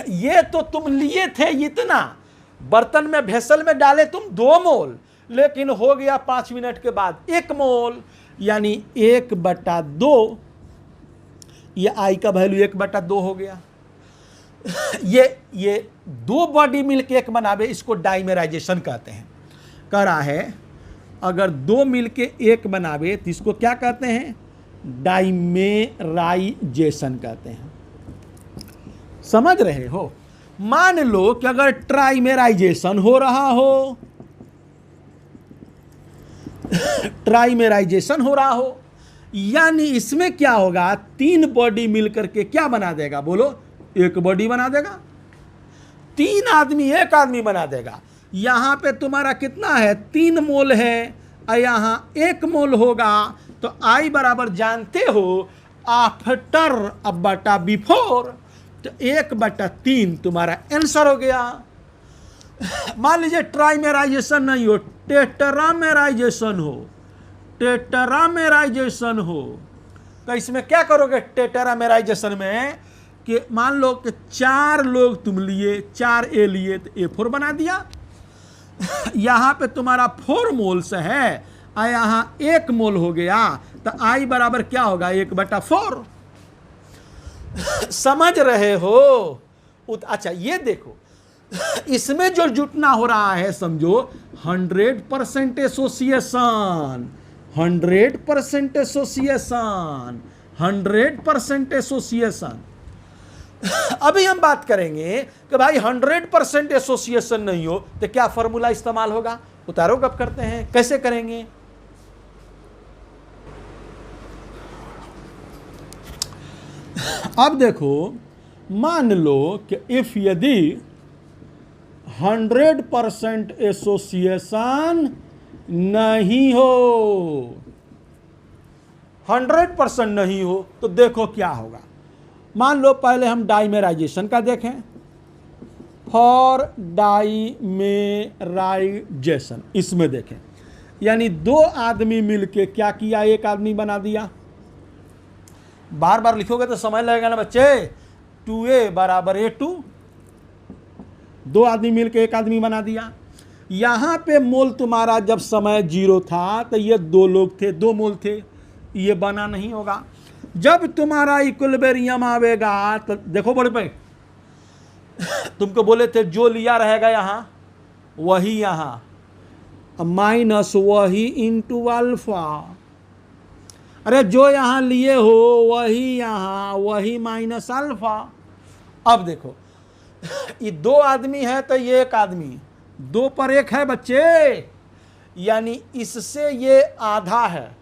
[SPEAKER 1] ये तो तुम लिए थे इतना, बर्तन में भेसल में डाले तुम 2 मोल, लेकिन हो गया 5 मिनट के बाद 1 मोल, यानी 1/2। ये I का वैल्यू 1/2 हो गया। ये 2 बॉडी मिलके 1 बनावे, इसको डाइमेराइजेशन कहते हैं। कह रहा है अगर 2 मिलके 1 बनावे तो इसको क्या कहते हैं? डाइमेराइजेशन कहते हैं। समझ रहे हो? मान लो कि अगर ट्राइमेराइजेशन हो रहा हो, ट्राइमेराइजेशन हो रहा हो, यानी इसमें क्या होगा? 3 बॉडी मिलकर के क्या बना देगा? बोलो, 1 बॉडी बना देगा। 3 आदमी 1 आदमी बना देगा। यहां पे तुम्हारा कितना है? 3 मोल है, और यहां 1 मोल होगा। तो I बराबर जानते हो आफ्टर अब बटा बिफोर, तो 1/3 तुम्हारा आंसर हो गया। मान लीजिए ट्राइमेराइजेशन नहीं हो, टेट्रामेराइजेशन हो, टेट्रामेराइजेशन हो, तो इसमें क्या करोगे? टेट्रामेराइजेशन में कि मान लो कि 4 लोग तुम लिए, 4 A लिए, तो A4 बना दिया। यहां पे तुम्हारा 4 मोल्स है और यहां 1 मोल हो गया, तो I बराबर क्या होगा? 1/4। समझ रहे हो? अच्छा ये देखो, इसमें जो जुटना हो रहा है, समझो 100% एसोसिएशन, 100% एसोसिएशन, 100% एसोसिएशन। अभी हम बात करेंगे कि भाई 100% एसोसिएशन नहीं हो तो क्या फॉर्मूला इस्तेमाल होगा? उतारो, कब करते हैं, कैसे करेंगे? अब देखो, मान लो कि इफ यदि 100% एसोसिएशन नहीं हो, 100% नहीं हो, तो देखो क्या होगा। मान लो पहले हम डाइमेराइजेशन का देखें। फॉर डाइमेराइजेशन इसमें देखें, यानी 2 आदमी मिलके क्या किया? 1 आदमी बना दिया। बार बार लिखोगे तो समझ लगेगा ना बच्चे। 2A बराबर A2, 2 आदमी मिलके 1 आदमी बना दिया। यहां पे मोल तुम्हारा जब समय 0 था तो ये 2 लोग थे, 2 मोल थे, ये बना नहीं होगा। जब तुम्हारा इक्विलिब्रियम आवेगा तो देखो बड़े भाई, तुमको बोले थे जो लिया रहेगा यहां वही यहां, माइनस वही इंटू अल्फा। अरे जो यहां लिए हो वही यहां, वही माइनस अल्फा। अब देखो, ये 2 आदमी है तो ये 1 आदमी, 2 पर 1 है बच्चे, यानी इससे ये आधा है।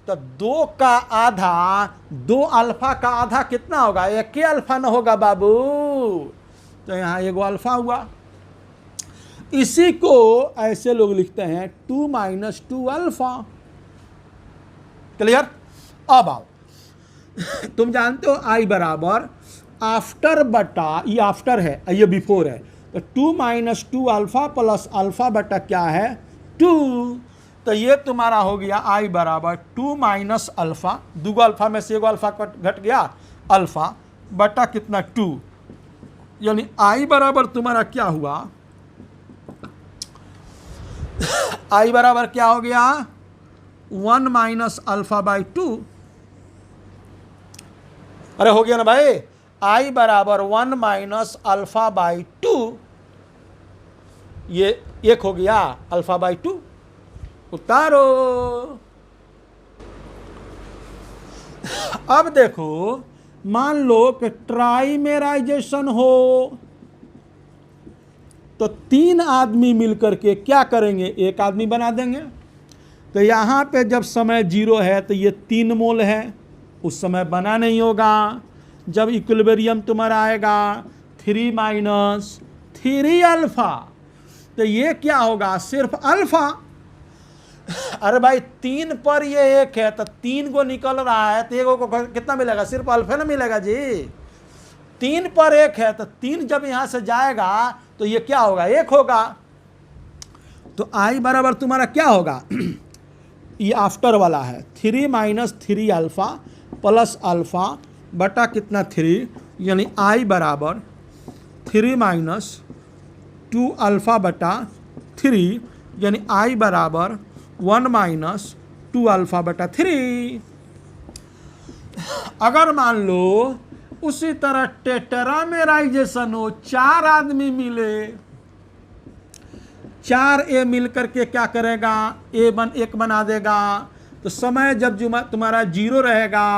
[SPEAKER 1] तो 2 का आधा, 2 अल्फा का आधा कितना होगा? 1 अल्फा न होगा बाबू, तो यहां 1 अल्फा हुआ। इसी को ऐसे लोग लिखते हैं 2 - 2 अल्फा। क्लियर? अब आओ, तुम जानते हो I बराबर आफ्टर बटा, ये आफ्टर है, ये बिफोर है, तो 2 - 2 अल्फा प्लस अल्फा बटा क्या है? 2। तो ये तुम्हारा हो गया I बराबर 2 - अल्फा, 2 अल्फा में से 1 अल्फा घट गया, अल्फा बटा कितना? 2। यानी I बराबर तुम्हारा क्या हुआ? I बराबर क्या हो गया? 1 - अल्फा बाई 2। अरे हो गया ना भाई? I बराबर 1 - अल्फा बाई 2, ये 1 हो गया अल्फा बाई 2। उतारो। अब देखो, मान लो कि ट्राइमेराइजेशन हो, तो 3 आदमी मिलकर के क्या करेंगे, एक आदमी बना देंगे। तो यहाँ पे जब समय 0 है तो ये 3 मोल है, उस समय बना नहीं होगा। जब इक्विलिब्रियम तुम्हारा आएगा 3 माइनस 3 अल्फा, तो ये क्या होगा, सिर्फ अल्फा। अरे भाई 3 पर ये 1 है तो 3 को निकल रहा है तो 1 को कितना मिलेगा, सिर्फ अल्फा ना मिलेगा जी। 3 पर 1 है तो 3 जब यहां से जाएगा तो ये क्या होगा, 1 होगा। तो आई बराबर तुम्हारा क्या होगा, ये आफ्टर वाला है 3 माइनस 3 अल्फा प्लस अल्फा बटा कितना 3, यानी आई बराबर 3 माइनस 2 अल्फा बटा 3, यानी आई बराबर 1 माइनस 2 अल्फा बटा 3। अगर मान लो उसी तरह टेट्रामेराइजेशन हो, 4 आदमी मिले, 4 ए मिलकर के क्या करेगा, एक बना देगा। तो समय जब तुम्हारा 0 रहेगा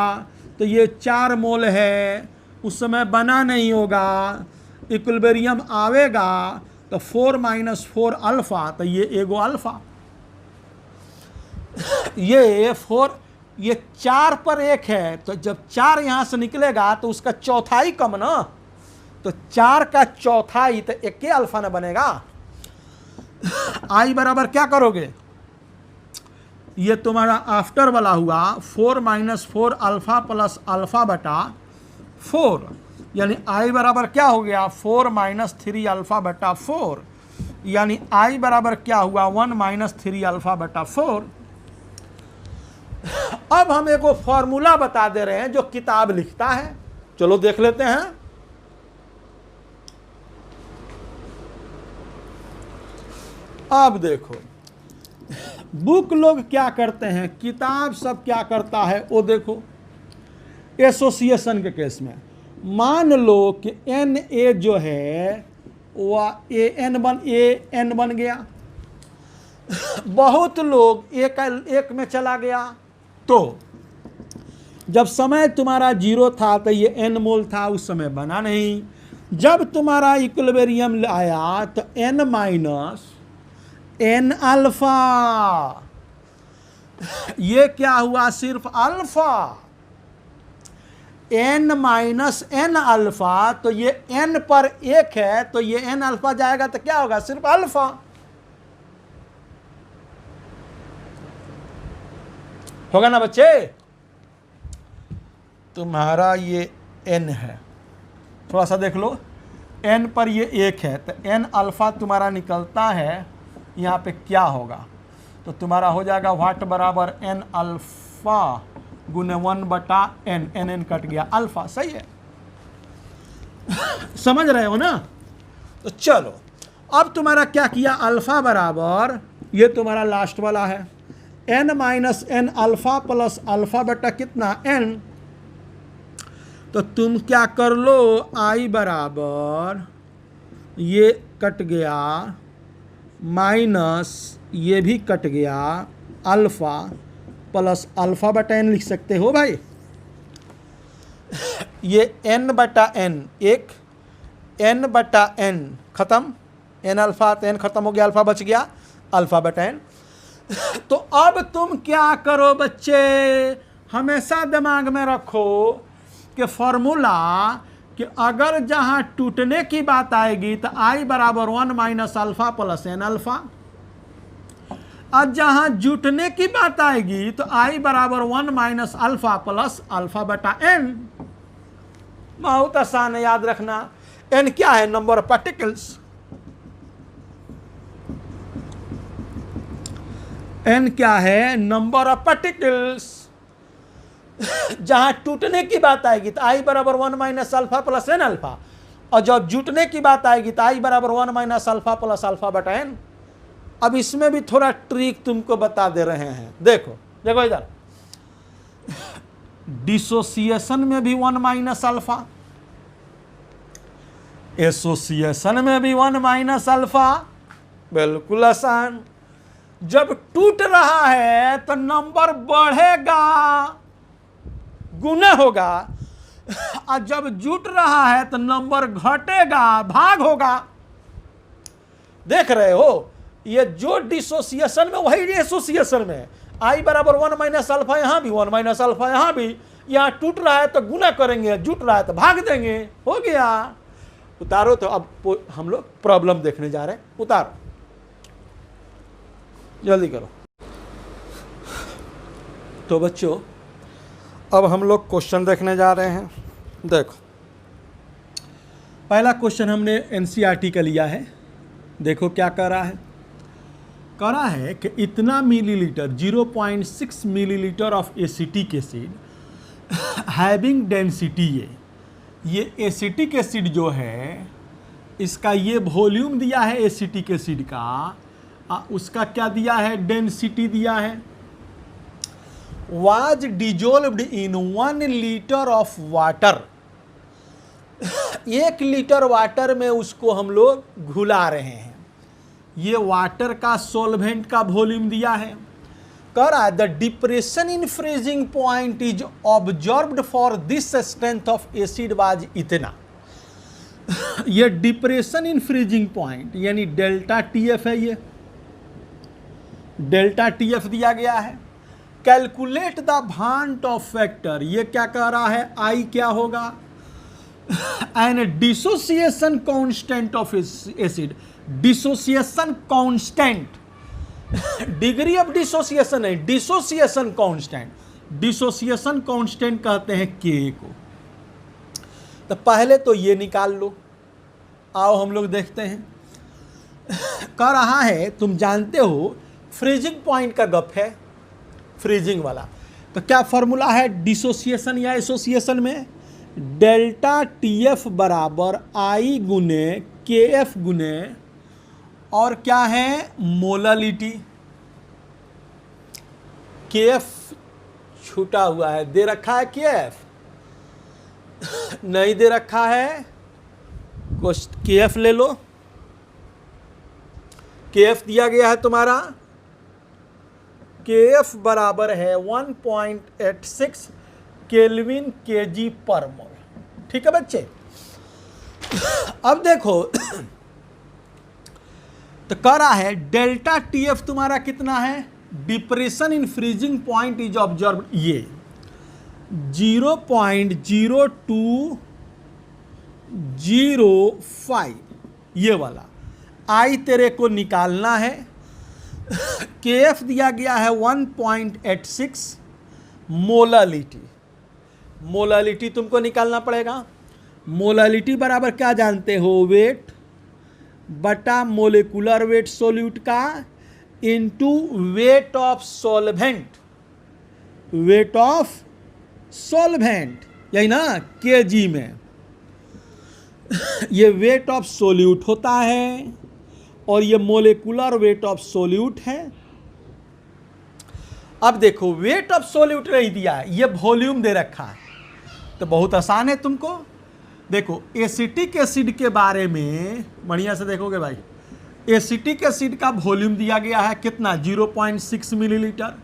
[SPEAKER 1] तो ये 4 मोल है, उस समय बना नहीं होगा। इक्विलिब्रियम आवेगा तो 4 माइनस 4 अल्फा, तो ये एगो अल्फा। ये 4 पर 1 है, तो जब 4 यहां से निकलेगा तो उसका चौथाई कम ना, तो 4 का चौथाई तो 1 अल्फा ना बनेगा। आई बराबर क्या करोगे, ये तुम्हारा आफ्टर वाला हुआ 4 माइनस 4 अल्फा प्लस अल्फा बटा 4, यानी आई बराबर क्या हो गया, 4 माइनस 3 अल्फा बटा 4, यानी आई बराबर क्या हुआ, 1 माइनस 3 अल्फा बटा 4। अब हम एक फॉर्मूला बता दे रहे हैं जो किताब लिखता है, चलो देख लेते हैं। अब देखो बुक लोग क्या करते हैं, किताब सब क्या करता है वो देखो। एसोसिएशन के केस में मान लो कि एन ए जो है वह एन बन गया, बहुत लोग एक में चला गया, तो जब समय तुम्हारा 0 था तो ये एन मोल था, उस समय बना नहीं। जब तुम्हारा इक्विलिब्रियम आया तो एन माइनस एन अल्फा, ये क्या हुआ, सिर्फ alpha. N minus N alpha, तो ये एन पर 1 है तो ये एन अल्फा जाएगा तो क्या होगा, सिर्फ अल्फा। होगा ना बच्चे, तुम्हारा ये एन है, थोड़ा सा देख लो, एन पर ये 1 है तो एन अल्फा तुम्हारा निकलता है, यहाँ पे क्या होगा, तो तुम्हारा हो जाएगा वाट बराबर एन अल्फा गुने 1 बटा एन, एन कट गया, अल्फा। सही है, समझ रहे हो ना। तो चलो अब तुम्हारा क्या किया, अल्फा बराबर ये तुम्हारा लास्ट वाला है N minus N alpha plus alpha बटा कितना एन। तो तुम क्या कर लो, आई बराबर ये कट गया माइनस ये भी कट गया, अल्फा प्लस अल्फा बटा एन लिख सकते हो भाई। ये एन बटा एन, एक एन बटा एन खत्म, एन अल्फा तो एन खत्म हो गया, अल्फा बच गया, अल्फा बटा एन। तो अब तुम क्या करो बच्चे, हमेशा दिमाग में रखो कि फॉर्मूला कि अगर जहां टूटने की बात आएगी तो आई बराबर 1 minus alpha plus N alpha, और जहां जुटने की बात आएगी तो आई बराबर 1 माइनस अल्फा प्लस अल्फा बटा एन। बहुत आसान है याद रखना। एन क्या है, नंबर ऑफ पार्टिकल्स। एन क्या है, नंबर ऑफ पार्टिकल्स। जहां टूटने की बात आएगी तो आई बराबर 1 minus alpha plus N alpha, और जब जुटने की बात आएगी तो आई बराबर 1 माइनस अल्फा प्लस अल्फा बटा एन। अब इसमें भी थोड़ा ट्रिक तुमको बता दे रहे हैं, देखो देखो इधर, डिसोसिएशन में भी 1 माइनस अल्फा, एसोसिएशन में भी 1 माइनस अल्फा, बिल्कुल आसान। जब टूट रहा है तो नंबर बढ़ेगा, गुना होगा, और जब जुट रहा है तो नंबर घटेगा, भाग होगा। देख रहे हो, ये जो डिसोसिएशन में वही एसोसिएशन में, आई बराबर 1 माइनस अल्फा, यहाँ भी 1 माइनस अल्फा, यहाँ भी, यहाँ टूट रहा है तो गुना करेंगे, जुट रहा है तो भाग देंगे, हो गया। उतारो। तो अब हम लोग प्रॉब्लम देखने जा रहे हैं, उतारो, जल्दी करो। तो बच्चों अब हम लोग क्वेश्चन देखने जा रहे हैं। देखो पहला क्वेश्चन हमने एनसीईआरटी का लिया है। देखो क्या कह रहा है, कह रहा है कि इतना millilitre 0.6 millilitre of acetic acid having density, ये एसिटिक एसिड जो है इसका ये वॉल्यूम दिया है एसिटिक एसिड का, उसका क्या दिया है, डेंसिटी दिया है। Was dissolved in 1 litre of water, 1 litre water में उसको हम लोग घुला रहे हैं। ये वाटर का सॉल्वेंट का वॉल्यूम दिया है। कह रहा है the depression in freezing point is observed for this strength of acid was इतना। ये डिप्रेशन इन फ्रीजिंग पॉइंट यानी डेल्टा टीएफ है, ये डेल्टा टीएफ दिया गया है। कैलकुलेट द भांट ऑफ फैक्टर, ये क्या कह रहा है, आई क्या होगा, and dissociation constant of acid, dissociation constant, degree of dissociation है, डिसोसिएशन कांस्टेंट, डिसोसिएशन कांस्टेंट कहते हैं के को। तो पहले तो ये निकाल लो, आओ हम लोग देखते हैं। कह रहा है तुम जानते हो फ्रीजिंग पॉइंट का गप है, फ्रीजिंग वाला, तो क्या फॉर्मूला है डिसोसिएशन या एसोसिएशन में, डेल्टा टीएफ बराबर आई गुने के एफ गुने और क्या है मोलालिटी, के एफ छूटा हुआ है, दे रखा है के एफ नहीं दे रखा है, के एफ ले लो, के एफ दिया गया है तुम्हारा, के एफ बराबर है 1.86 केल्विन केजी पर मोल। ठीक है बच्चे, अब देखो तो कह रहा है डेल्टा टीएफ तुम्हारा कितना है, depression in freezing point is observed, ये 0.0205 ये वाला, आई तेरे को निकालना है। के एफ दिया गया है 1.86, मोलालिटी, मोलालिटी तुमको निकालना पड़ेगा। मोलालिटी बराबर क्या जानते हो, वेट बटा मोलिकुलर वेट सोल्यूट का into weight of solvent, weight of solvent यही ना केजी में, ये वेट ऑफ सोल्यूट होता है और ये मोलिकुलर वेट ऑफ सोल्यूट है। अब देखो वेट ऑफ सोल्यूट नहीं दिया है, ये वॉल्यूम दे रखा है, तो बहुत आसान है तुमको। देखो एसिटिक एसिड के बारे में बढ़िया से देखोगे भाई, एसिटिक एसिड का वॉल्यूम दिया गया है कितना, 0.6 मिलीलीटर,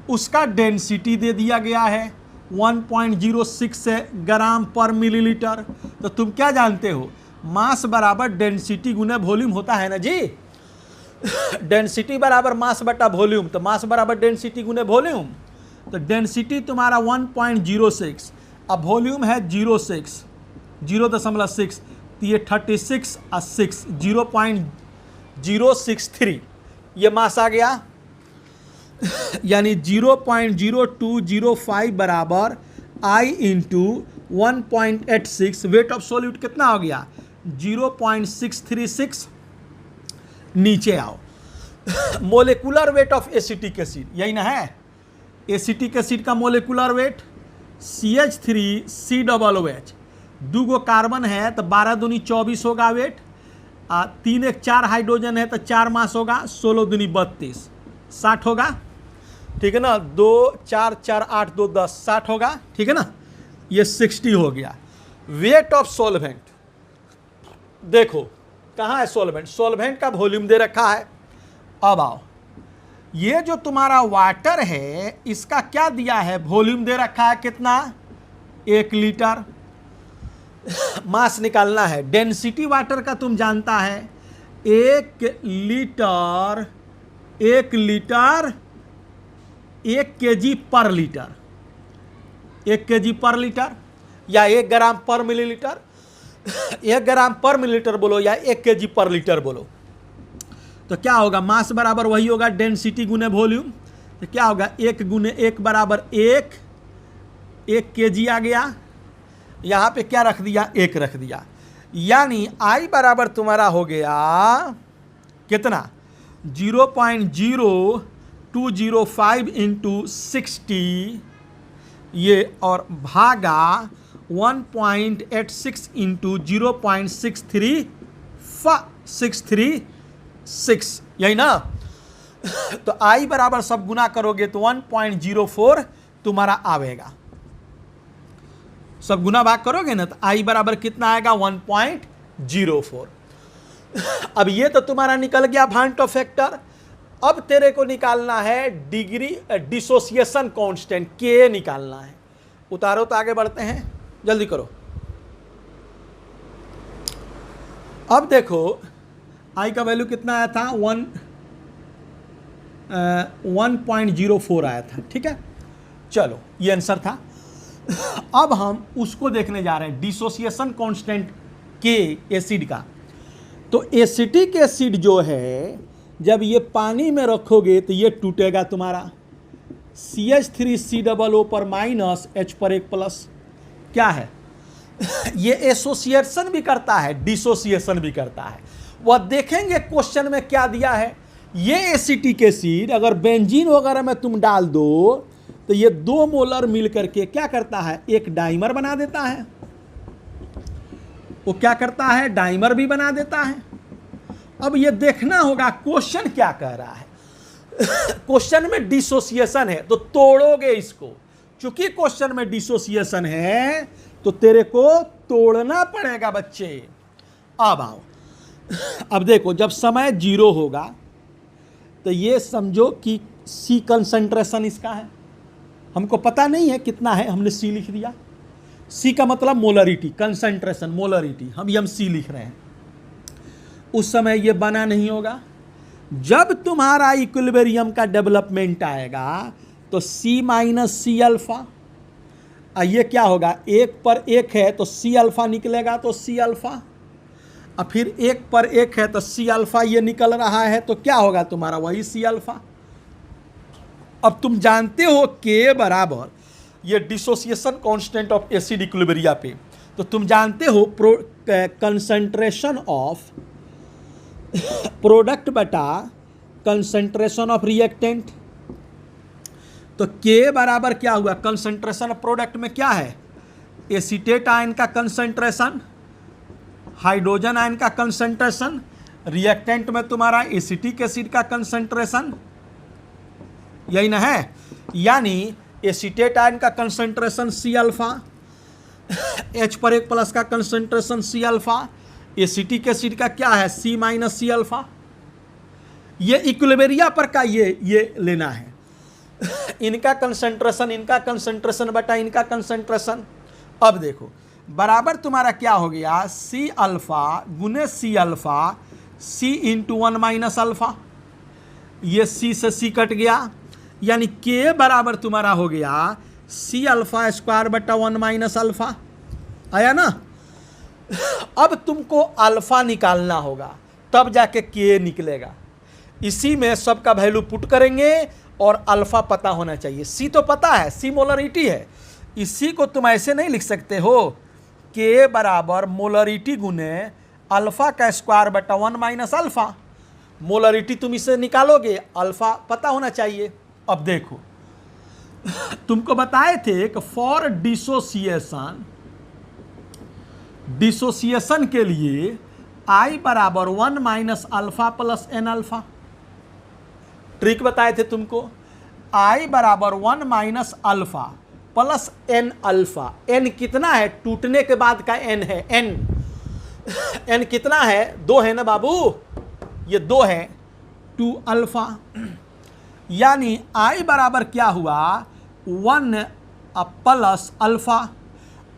[SPEAKER 1] उसका डेंसिटी दे दिया गया है 1.06 ग्राम पर मिलीलीटर। तो तुम क्या जानते हो, मास बराबर डेंसिटी गुना वॉल्यूम होता है ना जी, डेंसिटी बराबर मास बटा वॉल्यूम, तो मास बराबर डेंसिटी गुने वॉल्यूम, तो डेंसिटी तुम्हारा 1.06, अब वॉल्यूम है 0.6, तो ये 36 और 6 0.063, ये मास आ गया, यानी 0.0205 बराबर आई इंटू 1.86, वेट ऑफ सोल्यूट कितना हो गया 0.636। नीचे आओ, molecular weight of acetic acid यही ना है, एसिटिक एसिड का मोलिकुलर वेट CH3COOH, 2 गो कार्बन है तो 12 दूनी 24 होगा वेट, 3 एक 4 हाइड्रोजन है तो 4 मास होगा, 16 दूनी 32, 60 होगा, ठीक है ना, 2 4 4 8 2 10, 60 होगा, ठीक है ना, ये 60 हो गया। वेट ऑफ सॉल्वेंट देखो कहाँ है सॉल्वेंट, सॉल्वेंट का वॉल्यूम दे रखा है। अब आओ, ये जो तुम्हारा वाटर है इसका क्या दिया है, वॉल्यूम दे रखा है कितना, 1 लीटर। मास निकालना है, डेंसिटी वाटर का तुम जानता है 1 लीटर 1 केजी पर लीटर, 1 केजी पर लीटर या 1 ग्राम पर मिलीलीटर, 1 ग्राम पर मिलीलीटर बोलो या 1 केजी पर लीटर बोलो, तो क्या होगा, मास बराबर वही होगा डेंसिटी गुने वॉल्यूम। तो क्या होगा, 1 गुने 1 बराबर 1 केजी आ गया, यहाँ पे क्या रख दिया, 1 रख दिया, यानी I बराबर तुम्हारा हो गया कितना, 0.0205 इंटू 60 ये, और भागा 1.86 इंटू 0.636, यही ना। तो I बराबर सब गुना करोगे तो 1.04 तुम्हारा आवेगा, सब गुना भाग करोगे ना तो I बराबर कितना आएगा, 1.04। अब ये तो तुम्हारा निकल गया भांटो फैक्टर। अब तेरे को निकालना है डिग्री डिसोसिएशन कांस्टेंट K निकालना है। उतारो तो आगे बढ़ते हैं, जल्दी करो। अब देखो I का वैल्यू कितना आया था, 1.04 आया था, ठीक है। चलो ये आंसर था। अब हम उसको देखने जा रहे हैं डिसोसिएशन कांस्टेंट K एसिड का। तो एसिटिक एसिड जो है जब ये पानी में रखोगे तो ये टूटेगा तुम्हारा, CH3COO पर माइनस H पर 1 प्लस, क्या है ये एसोसिएशन भी करता है डिसोसिएशन भी करता है। वह देखेंगे क्वेश्चन में क्या दिया है। ये एसिटिक एसिड अगर बेंजीन वगैरह में तुम डाल दो तो ये 2 मोलर मिल करके क्या करता है, एक डाइमर बना देता है। वो क्या करता है, डाइमर भी बना देता है। अब ये देखना होगा क्वेश्चन क्या कह रहा है। क्वेश्चन में डिसोसिएशन है तो तोड़ोगे इसको, चूंकि क्वेश्चन में डिसोसिएशन है तो तेरे को तोड़ना पड़ेगा बच्चे। अब आओ, अब देखो जब समय 0 होगा तो ये समझो कि C कंसंट्रेशन इसका है, हमको पता नहीं है कितना है, हमने C लिख दिया। C का मतलब मोलरिटी, कंसंट्रेशन मोलरिटी, हम C लिख रहे हैं। उस समय ये बना नहीं होगा। जब तुम्हारा इक्विलिब्रियम का डेवलपमेंट आएगा तो C माइनस C अल्फा, ये क्या होगा, 1 पर 1 है तो C अल्फा निकलेगा, तो C अल्फा, और फिर 1 पर 1 है तो C अल्फा ये निकल रहा है, तो क्या होगा तुम्हारा वही C अल्फा। अब तुम जानते हो K बराबर ये dissociation constant of acid equilibria पे, तो तुम जानते हो कंसंट्रेशन ऑफ प्रोडक्ट बटा कंसंट्रेशन ऑफ रिएक्टेंट। तो K बराबर क्या हुआ, कंसंट्रेशन ऑफ प्रोडक्ट में क्या है, एसीटेट आयन का कंसंट्रेशन, हाइड्रोजन आयन का कंसंट्रेशन, रिएक्टेंट में तुम्हारा एसिटिक एसिड का कंसंट्रेशन, यही ना है। यानी एसीटेट आयन का कंसंट्रेशन C अल्फा, H पर 1 प्लस का concentration C alpha, acetic acid का क्या है C माइनस C अल्फा। ये इक्विलिब्रिया पर का ये लेना है, इनका कंसंट्रेशन बटा इनका कंसंट्रेशन। अब देखो बराबर तुम्हारा क्या हो गया, C अल्फा गुने C alpha C into 1 minus alpha, ये C से C कट गया, यानी K बराबर तुम्हारा हो गया C अल्फा स्क्वायर बटा 1 माइनस अल्फा, आया ना। अब तुमको अल्फा निकालना होगा तब जाके K निकलेगा। इसी में सबका वैल्यू पुट करेंगे और अल्फा पता होना चाहिए। C तो पता है, C मोलरिटी है, इसी को तुम ऐसे नहीं लिख सकते हो, K बराबर मोलरिटी गुने अल्फा का स्क्वायर बटा 1 माइनस अल्फा। मोलरिटी तुम इसे निकालोगे, अल्फा पता होना चाहिए। अब देखो तुमको बताए थे कि फॉर डिसोसिएशन के लिए I बराबर 1 minus alpha plus N alpha. Trick बताए थे तुमको, I बराबर 1 minus alpha plus N alpha. N कितना है, टूटने के बाद का एन है, एन कितना है, 2 है ना बाबू, ये 2 है, 2 अल्फा। यानी I बराबर क्या हुआ, 1 प्लस अल्फा।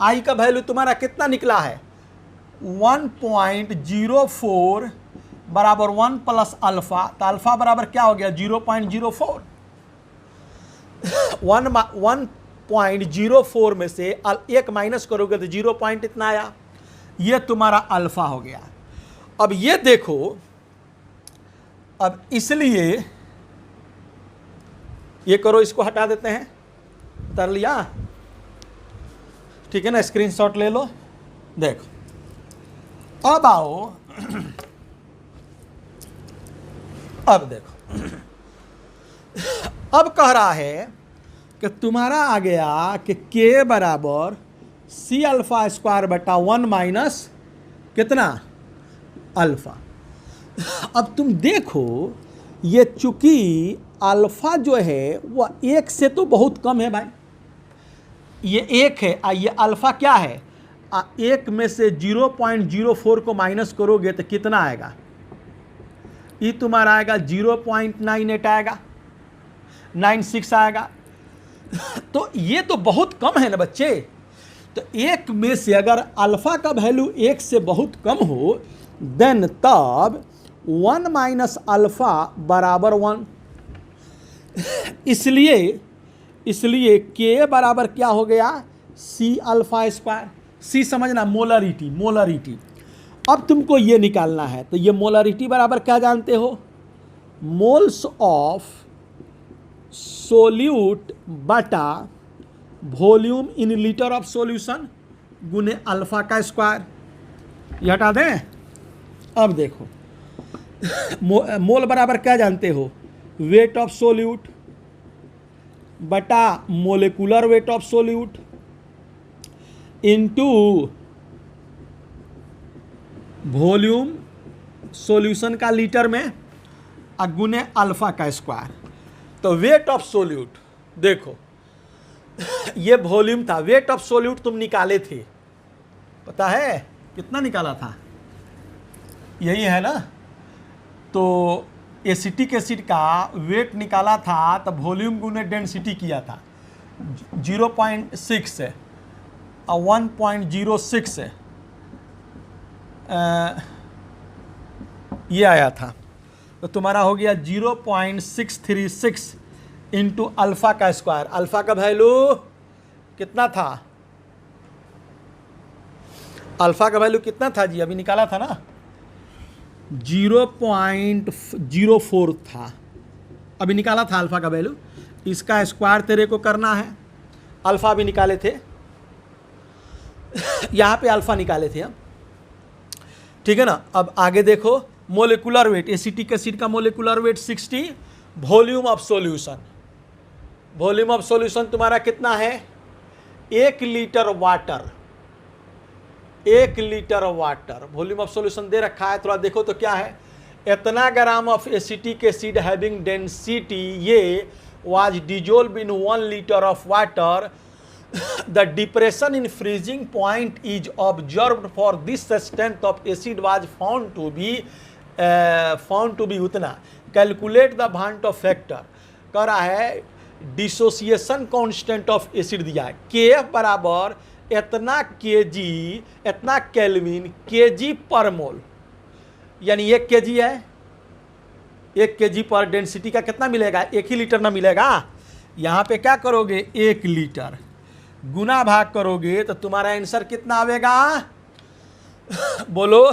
[SPEAKER 1] I का वैल्यू तुम्हारा कितना निकला है, 1.04 बराबर 1 प्लस अल्फा, तो अल्फा बराबर क्या हो गया 0.04। 1.04 में से एक माइनस करोगे तो 0 पॉइंट इतना आया, ये तुम्हारा अल्फा हो गया। अब ये देखो, अब इसलिए ये करो, इसको हटा देते हैं, कर लिया, ठीक है ना, स्क्रीनशॉट ले लो। देखो अब आओ, अब देखो, अब कह रहा है कि तुम्हारा आ गया कि k बराबर सी अल्फा स्क्वायर बटा 1 माइनस कितना अल्फा। अब तुम देखो, ये चूंकि अल्फा जो है वह 1 से तो बहुत कम है भाई, ये 1 है, ये अल्फा क्या है, 1 में से 0.04 को माइनस करोगे तो कितना आएगा, ये तुम्हारा आएगा 0.98 आएगा, 96 आएगा। तो ये तो बहुत कम है ना बच्चे। तो 1 में से अगर अल्फा का वैल्यू 1 से बहुत कम हो, देन तब 1 माइनस अल्फा बराबर 1। इसलिए के बराबर क्या हो गया सी अल्फा स्क्वायर। सी समझना, मोलरिटी। अब तुमको ये निकालना है, तो ये मोलरिटी बराबर क्या जानते हो, मोल्स ऑफ सोल्यूट बटा volume in litre of solution गुने अल्फा का स्क्वायर। ये हटा दें। अब देखो, मोल बराबर क्या जानते हो, वेट ऑफ सोल्यूट बटा molecular weight of solute into volume solution का लीटर में गुने अल्फा का स्क्वायर। तो वेट ऑफ सोल्यूट देखो, ये वॉल्यूम था, वेट ऑफ सोल्यूट तुम निकाले थे, पता है कितना निकाला था, यही है ना। तो एसिटिक एसिड का वेट निकाला था, तब वॉल्यूम गुने डेंसिटी किया था, 0.6 है और 1.06 है, ये आया था। तो तुम्हारा हो गया 0.636 इंटू अल्फा का स्क्वायर। अल्फा का वैल्यू कितना था, अल्फा का वैल्यू कितना था जी, अभी निकाला था ना, 0.04 था, अभी निकाला था अल्फा का वैल्यू। इसका स्क्वायर तेरे को करना है, अल्फा भी निकाले थे, यहाँ पे अल्फा निकाले थे हम, ठीक है ना। अब आगे देखो, मोलिकुलर वेट, एसिटिक एसिड का molecular weight 60, volume of solution, volume of solution तुम्हारा कितना है, 1 litre water, 1 litre water volume of solution दे रखा है। थोड़ा देखो तो क्या है, इतना gram of acetic acid having density ये was dissolve in 1 litre of water. The depression in freezing point is observed for this strength of acid was found to be उतना। कैलकुलेट द भांटो फैक्टर कह रहा है, डिसोसिएशन कांस्टेंट ऑफ एसिड दिया है, KF बराबर इतना kg, इतना केल्विन kg पर मोल, यानी 1 kg है, 1 kg पर डेंसिटी का कितना मिलेगा, 1 ही लीटर ना मिलेगा। यहाँ पे क्या करोगे, 1 लीटर गुना भाग करोगे तो तुम्हारा आंसर कितना आवेगा, बोलो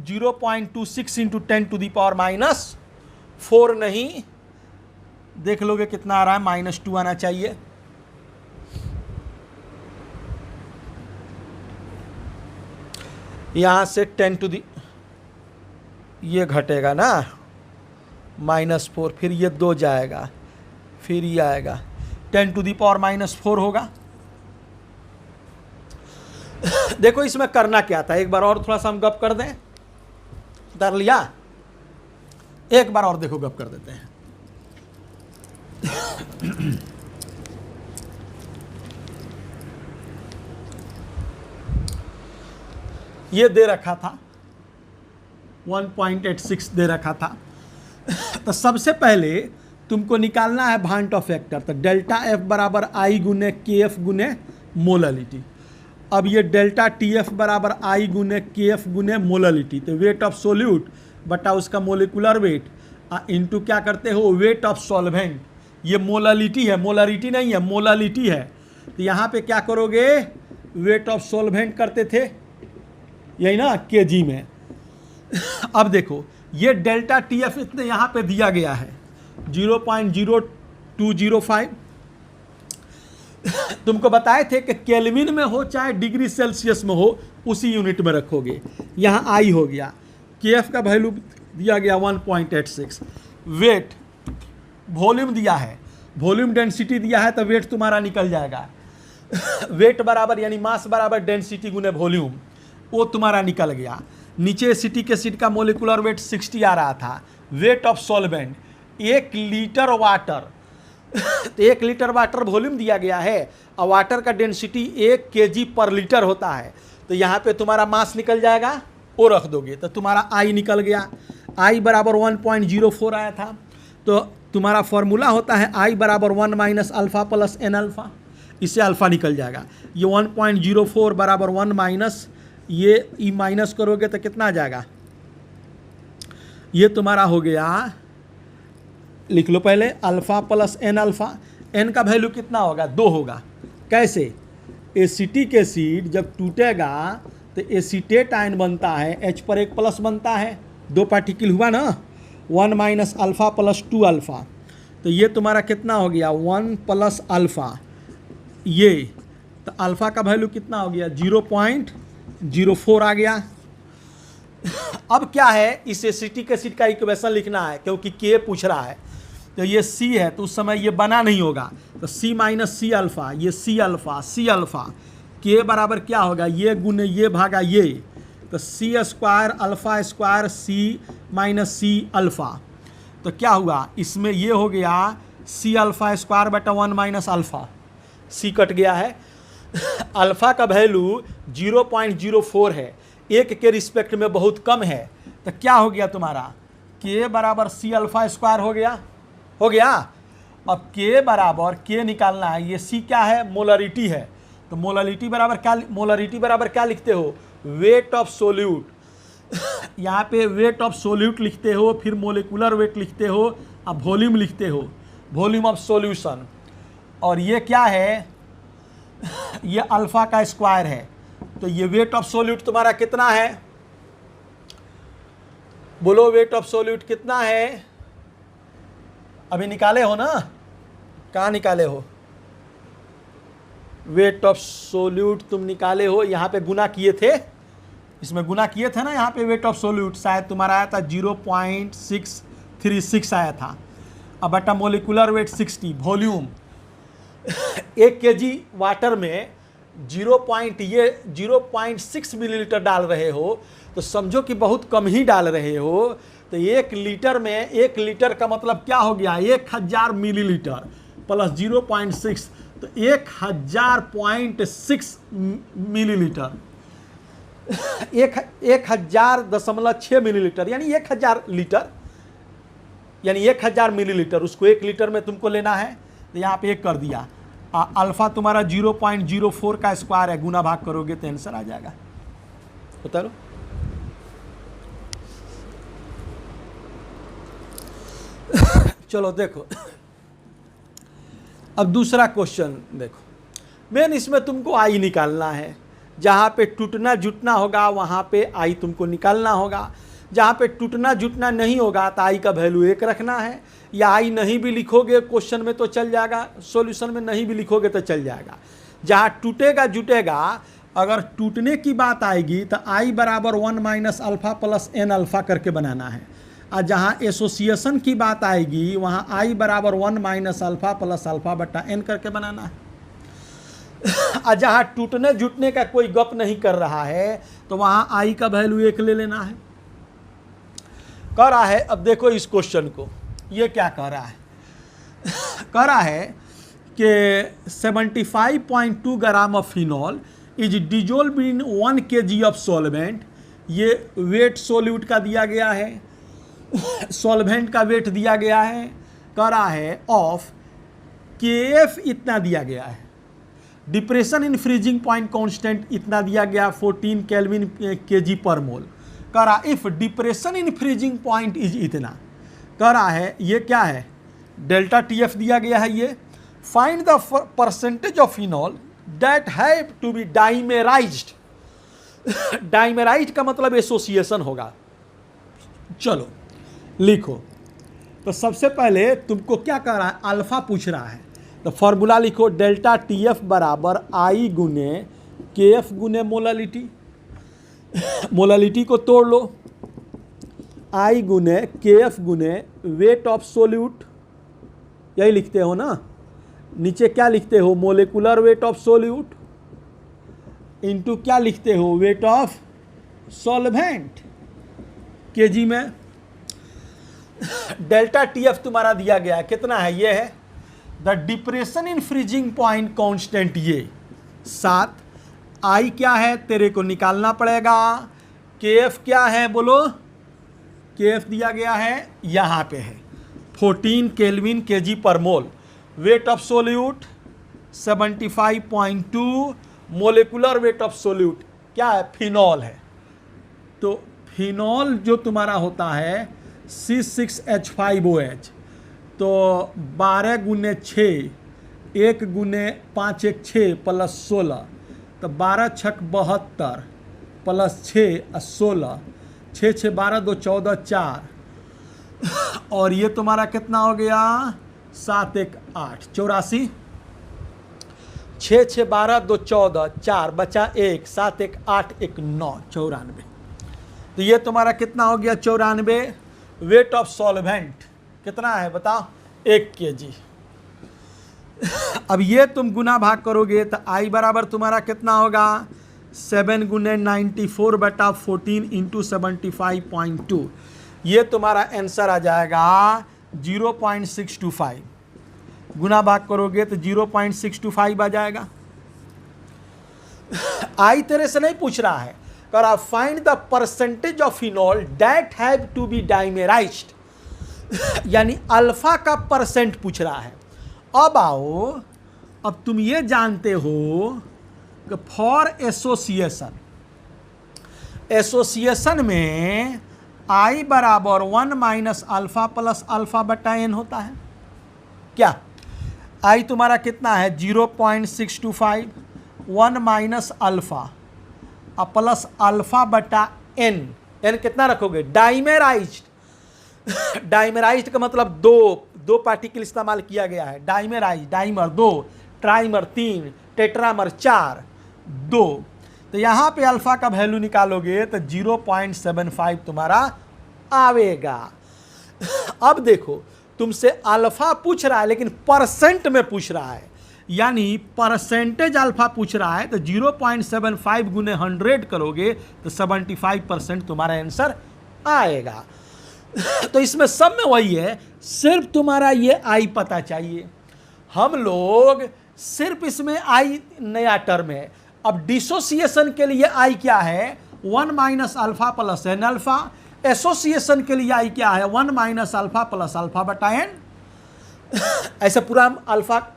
[SPEAKER 1] 0.26 इंटू 10 टू दी पावर -4 नहीं, देख लोगे कितना आ रहा है, -2 आना चाहिए। यहां से 10 टू दी, ये घटेगा ना -4, फिर ये 2 जाएगा, फिर ये आएगा, 10 टू दी पावर -4 होगा। देखो इसमें करना क्या था, एक बार और थोड़ा सा हम गप कर दें, कर लिया, एक बार और देखो गप कर देते हैं। ये दे रखा था 1.86 दे रखा था। तो सबसे पहले तुमको निकालना है भांटो फैक्टर। तो डेल्टा F बराबर I गुने KF गुने मोलरिटी। अब ये डेल्टा टी एफ बराबर आई गुने के एफ गुने मोललिटी, तो वेट ऑफ सोल्यूट बटा उसका मोलिकुलर वेट इंटू क्या करते हो वेट ऑफ सॉल्वेंट। ये मोललिटी है, मोलरिटी नहीं है, मोललिटी है। तो यहाँ पे क्या करोगे, वेट ऑफ सॉल्वेंट करते थे यही ना केजी में। अब देखो ये डेल्टा टी एफ इतने यहाँ पे दिया गया है 0.0205। तुमको बताए थे कि केल्विन में हो चाहे डिग्री सेल्सियस में हो उसी यूनिट में रखोगे। यहाँ आई हो गया, के एफ का वैल्यू दिया गया 1.86, वेट वॉल्यूम दिया है, वॉल्यूम डेंसिटी दिया है, तो वेट तुम्हारा निकल जाएगा। वेट बराबर यानी मास बराबर डेंसिटी गुने वॉल्यूम, वो तुम्हारा निकल गया। नीचे एसिटिक एसिड का मोलिकुलर वेट 60 आ रहा था। Weight of solvent 1 litre water, तो 1 लीटर वाटर वॉल्यूम दिया गया है और वाटर का डेंसिटी 1 kg पर लीटर होता है। तो यहाँ पे तुम्हारा मास निकल जाएगा, वो रख दोगे तो तुम्हारा आई निकल गया। आई बराबर 1.04 आया था, तो तुम्हारा फॉर्मूला होता है आई बराबर 1 minus alpha plus N alpha, इससे अल्फ़ा निकल जाएगा। ये 1.04 बराबर 1 माइनस ये ई माइनस करोगे तो कितना आ जाएगा, ये तुम्हारा हो गया, लिख लो पहले, alpha plus N alpha. N का वैल्यू कितना होगा, 2 होगा। कैसे, एसिटिक एसिड जब टूटेगा तो एसीटेट आयन बनता है, H पर 1 प्लस बनता है, 2 पार्टिकल हुआ ना, 1 माइनस अल्फ़ा प्लस 2 अल्फ़ा। तो ये तुम्हारा कितना हो गया 1 प्लस अल्फ़ा, ये तो अल्फ़ा का वैल्यू कितना हो गया 0.04 आ गया। अब क्या है, इस एसिटिक एसिड का इक्वेशन लिखना है क्योंकि के पूछ रहा है। तो ये सी है तो उस समय ये बना नहीं होगा, तो सी माइनस सी अल्फ़ा, ये सी अल्फ़ा के बराबर क्या होगा, ये गुने ये भागा ये, तो सी स्क्वायर अल्फ़ा स्क्वायर सी माइनस सी अल्फ़ा। तो क्या हुआ, इसमें ये हो गया सी अल्फ़ा स्क्वायर बटा 1 माइनस अल्फ़ा, सी कट गया है। अल्फ़ा का वैल्यू 0.04 है, 1 के रिस्पेक्ट में बहुत कम है। तो क्या हो गया तुम्हारा, के बराबर सी अल्फ़ा स्क्वायर हो गया। अब के बराबर के निकालना है, ये सी क्या है, मोलरिटी है, तो मोलरिटी बराबर क्या लिखते हो, वेट ऑफ सोल्यूट। यहाँ पे वेट ऑफ सोल्यूट लिखते हो, फिर मोलिकुलर वेट लिखते हो, अब वॉल्यूम लिखते हो, वॉल्यूम ऑफ सॉल्यूशन। और ये क्या है, ये अल्फ़ा का स्क्वायर है। तो ये वेट ऑफ सोल्यूट तुम्हारा कितना है, बोलो वेट ऑफ सोल्यूट कितना है, अभी निकाले हो ना, कहाँ निकाले हो, वेट ऑफ सोल्यूट तुम निकाले हो, यहाँ पे गुना किए थे, इसमें गुना किए थे ना, यहाँ पे वेट ऑफ सोल्यूट शायद तुम्हारा आया था 0.636 आया था। अब बटा molecular weight 60, volume 1 kg water में 0.6 मिलीलीटर डाल रहे हो, तो समझो कि बहुत कम ही डाल रहे हो। तो 1 लीटर में, 1 लीटर का मतलब क्या हो गया, 1000 मिलीलीटर प्लस 0.6, तो 1000.6 मिलीलीटर, 1000.6 मिलीलीटर यानी 1000 लीटर, यानी 1000 मिलीलीटर, उसको 1 लीटर में तुमको लेना है। तो यहाँ पे 1 कर दिया। अल्फ़ा तुम्हारा 0.04 का स्क्वायर है, गुना भाग करोगे तो आंसर आ जाएगा। उतारो, चलो देखो, अब दूसरा क्वेश्चन देखो। मेन इसमें तुमको आई निकालना है, जहाँ पे टूटना जुटना होगा वहाँ पे आई तुमको निकालना होगा। जहाँ पे टूटना जुटना नहीं होगा तो आई का वैल्यू 1 रखना है, या आई नहीं भी लिखोगे क्वेश्चन में तो चल जाएगा, सॉल्यूशन में नहीं भी लिखोगे तो चल जाएगा। जहाँ टूटेगा जुटेगा, अगर टूटने की बात आएगी तो आई बराबर 1 minus alpha plus N alpha करके बनाना है, और जहाँ एसोसिएशन की बात आएगी वहाँ आई बराबर 1 माइनस अल्फ़ा प्लस अल्फ़ा बटा एन करके बनाना है। और जहाँ टूटने जुटने का कोई गप नहीं कर रहा है तो वहाँ आई का वैल्यू 1 ले लेना है। कह रहा है, अब देखो इस क्वेश्चन को, ये क्या कह रहा है, कह रहा है कि 75.2 gram of phenol is dissolve in 1 kg of solvent. ये वेट सोल्यूट का दिया गया है, सॉल्वेंट का वेट दिया गया है, कह रहा है ऑफ के एफ इतना दिया गया है। Depression in freezing point constant इतना दिया गया 14 केल्विन केजी पर मोल। कह रहा if depression in freezing point is इतना, कह रहा है ये क्या है, डेल्टा टीएफ दिया गया है ये। Find the percentage of phenol that have to be dimerized. Dimerized का मतलब एसोसिएशन होगा। चलो लिखो। तो सबसे पहले तुमको क्या कर रहा है, अल्फा पूछ रहा है, तो फॉर्मूला लिखो, डेल्टा टीएफ बराबर आई गुने के एफ गुने मोलालिटी। मोलालिटी को तोड़ लो, आई गुने के एफ गुने वेट ऑफ सोल्यूट, यही लिखते हो ना। नीचे क्या लिखते हो, molecular weight of solute into क्या लिखते हो, वेट ऑफ सॉल्वेंट केजी में। डेल्टा टीएफ तुम्हारा दिया गया है, कितना है, ये है the depression in freezing point constant, ये 7। आई क्या है तेरे को निकालना पड़ेगा, के एफ क्या है बोलो, के एफ दिया गया है यहाँ पे है 14 kelvin KG per mole. Weight of solute 75.2, molecular weight of solute क्या है, फिनॉल है। तो फिनॉल जो तुम्हारा होता है C6H5OH, तो 12 गुने 6, 1 गुने 5 1 6 प्लस 16, तो 12 छक 72 प्लस 6 16, 6 6 12 2 14 4, और ये तुम्हारा कितना हो गया, 7 1 8 84, 6 6 12 2 14 4 बचा 1, 7 1 8 1 9 94। तो ये तुम्हारा कितना हो गया 94। वेट ऑफ सॉल्वेंट कितना है बताओ, 1 kg। अब ये तुम गुना भाग करोगे तो आई बराबर तुम्हारा कितना होगा, 7 गुने 94 बटा 14 इंटू 75.2। ये तुम्हारा आंसर आ जाएगा 0.625। गुना भाग करोगे तो 0.625 आ जाएगा। आई तेरे से नहीं पूछ रहा है, कर आप find the percentage of phenol that have to be dimerized, यानी अल्फा का परसेंट पूछ रहा है। अब आओ, अब तुम ये जानते हो कि फॉर एसोसिएशन, एसोसिएशन में आई बराबर 1 माइनस अल्फा प्लस अल्फा बटा एन होता है। क्या आई तुम्हारा कितना है 0.625, 1 माइनस अल्फा प्लस अल्फा बटा एन। एन कितना रखोगे, डाइमेराइज्ड। डाइमेराइज्ड का मतलब दो पार्टिकल इस्तेमाल किया गया है। डाइमेराइज्ड, डाइमर 2, ट्राइमर 3, टेट्रामर 4, 2। तो यहाँ पे अल्फा का वैल्यू निकालोगे तो 0.75 तुम्हारा आवेगा। अब देखो तुमसे अल्फा पूछ रहा है लेकिन परसेंट में पूछ रहा है, यानी परसेंटेज अल्फा पूछ रहा है। तो 0.75 गुने 100 करोगे तो 75% तुम्हारा आंसर आएगा। तो इसमें सब में वही है, सिर्फ तुम्हारा ये आई पता चाहिए। हम लोग सिर्फ इसमें आई नया टर्म है। अब डिसोसिएशन के लिए आई क्या है, 1 minus alpha plus N alpha. Association के लिए आई क्या है, 1 माइनस अल्फा प्लस अल्फा बटा एन। ऐसे पूरा अल्फा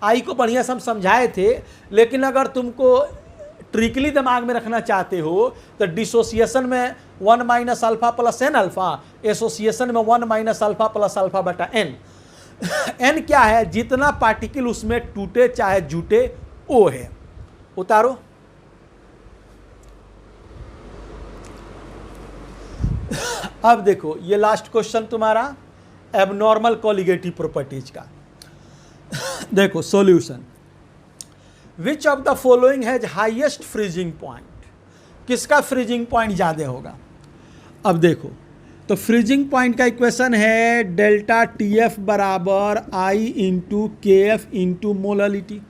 [SPEAKER 1] आई को बढ़िया से हम समझाए थे, लेकिन अगर तुमको ट्रिकली दिमाग में रखना चाहते हो तो डिसोसिएशन में 1 minus alpha plus N alpha, association में 1 माइनस अल्फा प्लस अल्फा बटा एन। एन क्या है, जितना पार्टिकल उसमें टूटे चाहे जुटे वो है। उतारो। अब देखो ये लास्ट क्वेश्चन तुम्हारा एबनॉर्मल कोलिगेटिव प्रॉपर्टीज का। देखो solution, which of the following has highest freezing point, किसका फ्रीजिंग पॉइंट ज़्यादा होगा। अब देखो तो फ्रीजिंग पॉइंट का इक्वेशन है डेल्टा टी एफ बराबर आई इंटू के एफ इंटू मोलालिटी।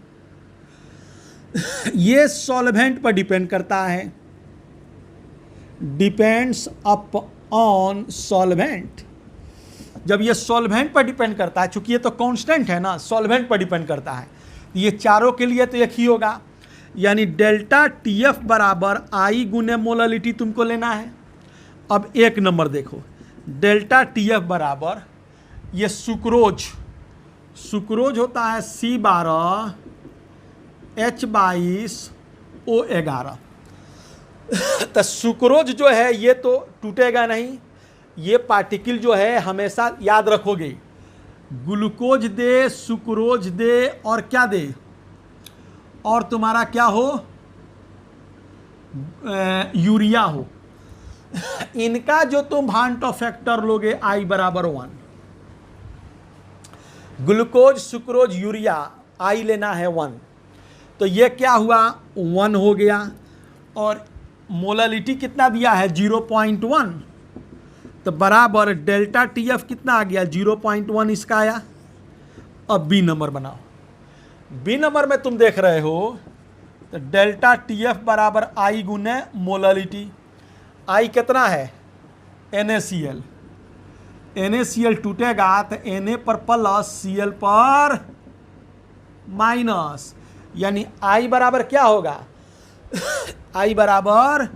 [SPEAKER 1] ये सॉल्वेंट पर डिपेंड करता है, डिपेंड्स अप ऑन सॉल्वेंट। जब ये सॉल्वेंट पर डिपेंड करता है, चूंकि ये तो कांस्टेंट है ना, सॉल्वेंट पर डिपेंड करता है, ये चारों के लिए तो एक ही होगा, यानी डेल्टा टी एफ बराबर आई गुने मोलालिटी तुमको लेना है। अब एक नंबर देखो, डेल्टा टी एफ बराबर ये सुक्रोज होता है C12 H22O11। तो सुक्रोज जो है ये तो टूटेगा नहीं, ये पार्टिकल जो है हमेशा याद रखोगे, ग्लूकोज दे, सुक्रोज दे और क्या दे, और तुम्हारा क्या हो, यूरिया हो। इनका जो तुम भांट ऑफ फैक्टर लोगे I बराबर 1, ग्लूकोज, सुक्रोज, यूरिया I लेना है 1, तो ये क्या हुआ 1 हो गया। और मोलालिटी कितना दिया है 0.1, तो बराबर डेल्टा TF कितना आ गया 0.1 इसका आया। अब बी नंबर बनाओ, बी नंबर में तुम देख रहे हो तो डेल्टा TF बराबर I गुने मोलालिटी, I कितना है NaCl, NaCl टूटेगा तो Na पर प्लस Cl पर माइनस, यानी I बराबर क्या होगा I बराबर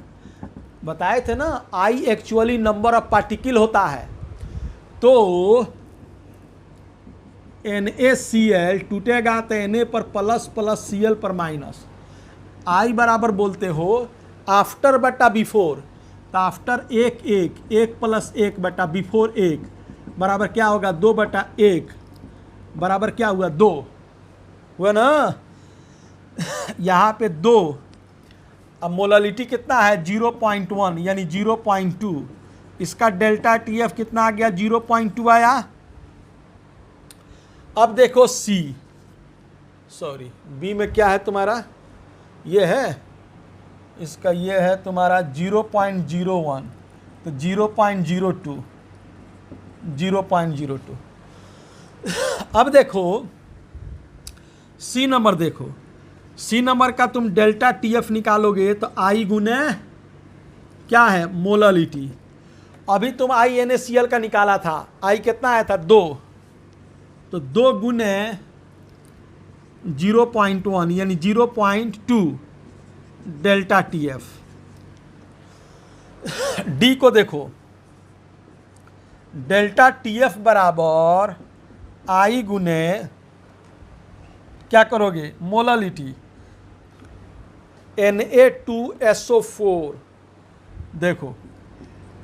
[SPEAKER 1] बताए थे ना, I actually number of particle होता है, तो NaCl टूटेगा तो Na पर प्लस प्लस Cl पर माइनस, I बराबर बोलते हो आफ्टर बटा बिफोर, तो आफ्टर 1 प्लस 1 बटा बिफोर 1 बराबर क्या होगा 2/1 बराबर क्या हुआ 2 हुआ ना। यहाँ पे 2, अब मोलालिटी कितना है 0.1 यानी 0.2, इसका डेल्टा TF कितना आ गया 0.2 आया। अब देखो बी में क्या है तुम्हारा, ये है इसका, ये है तुम्हारा 0.01, तो 0.02। अब देखो सी नंबर, देखो सी नंबर का तुम डेल्टा TF निकालोगे तो I गुने क्या है मोलालिटी, अभी तुम I NaCl का निकाला था, I कितना आया था 2, तो 2 गुने 0.1 यानी 0.2 डेल्टा TF। डी को देखो, डेल्टा TF बराबर I गुने क्या करोगे मोलालिटी Na2SO4, देखो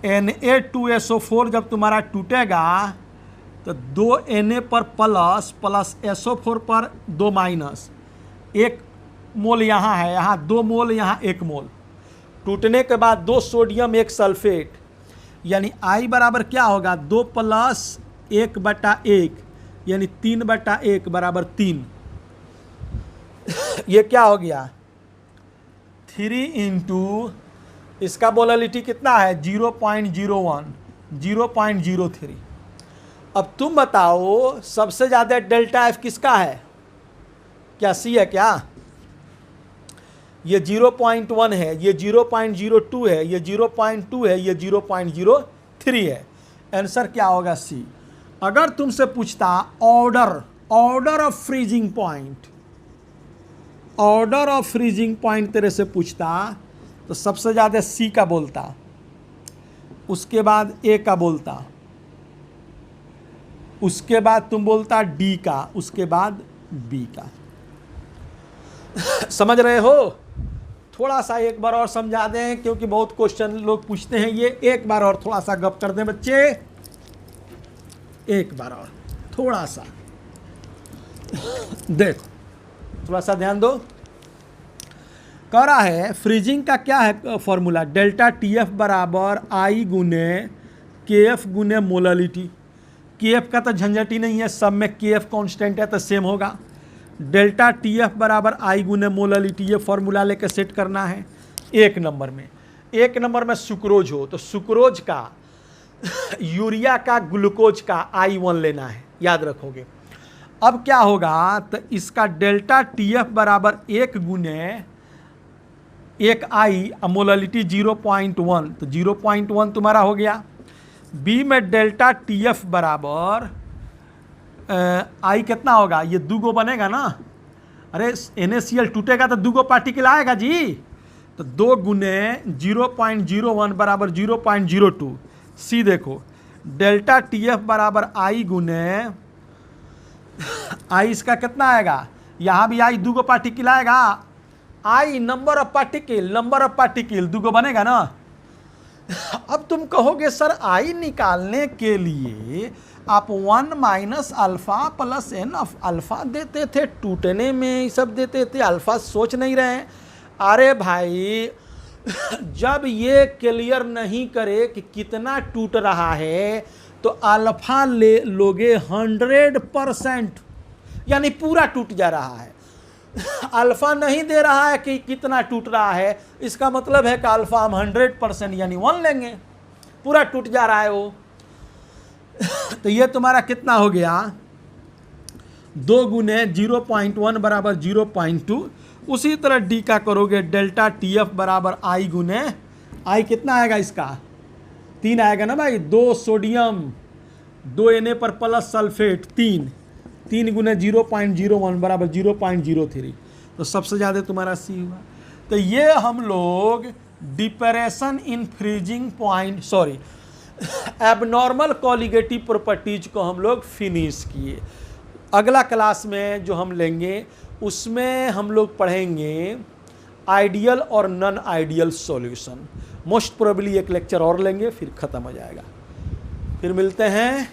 [SPEAKER 1] Na2SO4 जब तुम्हारा टूटेगा तो 2 Na पर प्लस प्लस SO4 पर 2 माइनस, 1 मोल यहाँ है, यहाँ 2 मोल, यहाँ 1 मोल, टूटने के बाद 2 सोडियम 1 सल्फेट, यानी I बराबर क्या होगा 2 प्लस 1/1 यानी 3/1 बराबर 3। ये क्या हो गया 3 इंटू इसका मोलालिटी कितना है 0.01 0.03। अब तुम बताओ सबसे ज़्यादा डेल्टा F किसका है, क्या C है क्या, ये 0.1 है, ये 0.02 है, ये 0.2 है, ये 0.03 है, आंसर क्या होगा C। अगर तुमसे पूछता ऑर्डर ऑफ फ्रीजिंग पॉइंट तेरे से पूछता तो सबसे ज़्यादा C का बोलता, उसके बाद A का बोलता, उसके बाद तुम बोलता D का, उसके बाद B का। समझ रहे हो, थोड़ा सा एक बार और समझा दें क्योंकि बहुत क्वेश्चन लोग पूछते हैं, ये एक बार और थोड़ा सा गप कर दें बच्चे, एक बार और थोड़ा सा देखो, थोड़ा सा ध्यान दो। कह रहा है फ्रीजिंग का क्या है फॉर्मूला, डेल्टा TF बराबर I गुने KF गुने मोलालिटी। KF का तो झंझट ही नहीं है, सब में KF कांस्टेंट है तो सेम होगा। डेल्टा TF बराबर I गुने मोलालिटी, ये फॉर्मूला लेके सेट करना है। एक नंबर में सुक्रोज हो तो सुक्रोज का यूरिया का ग्लूकोज का I1 लेना है, याद रखोगे। अब क्या होगा तो इसका डेल्टा TF बराबर 1 गुने 1 I, मोलालिटी 0.1, तो 0.1 तुम्हारा हो गया। बी में डेल्टा TF बराबर I कितना होगा, ये 2 गो बनेगा ना, अरे NaCl टूटेगा तो 2 गो पार्टिकल आएगा जी, तो 2 गुने 0.01 बराबर 0.02। सी देखो डेल्टा TF बराबर I गुने I इसका कितना आएगा यहाँ भी आई दो पार्टिकल आएगा, आई नंबर ऑफ पार्टिकल दो बनेगा ना। अब तुम कहोगे सर आई निकालने के लिए आप 1 minus alpha plus N of alpha देते थे, टूटने में ये सब देते थे, अल्फा सोच नहीं रहे हैं। अरे भाई जब ये क्लियर नहीं करे कि कितना टूट रहा है तो अल्फा ले लोगे 100%, यानी पूरा टूट जा रहा है। अल्फा नहीं दे रहा है कि कितना टूट रहा है, इसका मतलब है कि अल्फा हम 100% यानी 1 लेंगे, पूरा टूट जा रहा है वो। तो ये तुम्हारा कितना हो गया, 2 गुने 0.1 बराबर 0.2। उसी तरह डी का करोगे, डेल्टा टी एफ बराबर आई गुने आई, कितना आएगा इसका 3 आएगा ना भाई, 2 सोडियम 2 Na पर प्लस सल्फेट 3 गुने 0.01 बराबर 0.03। तो सबसे ज़्यादा तुम्हारा सी हुआ। तो ये हम लोग depression in freezing point, sorry abnormal colligative properties को हम लोग फिनिश किए। अगला क्लास में जो हम लेंगे उसमें हम लोग पढ़ेंगे आइडियल और non ideal solution. Most probably एक लेक्चर और लेंगे, फिर ख़त्म हो जाएगा। फिर मिलते हैं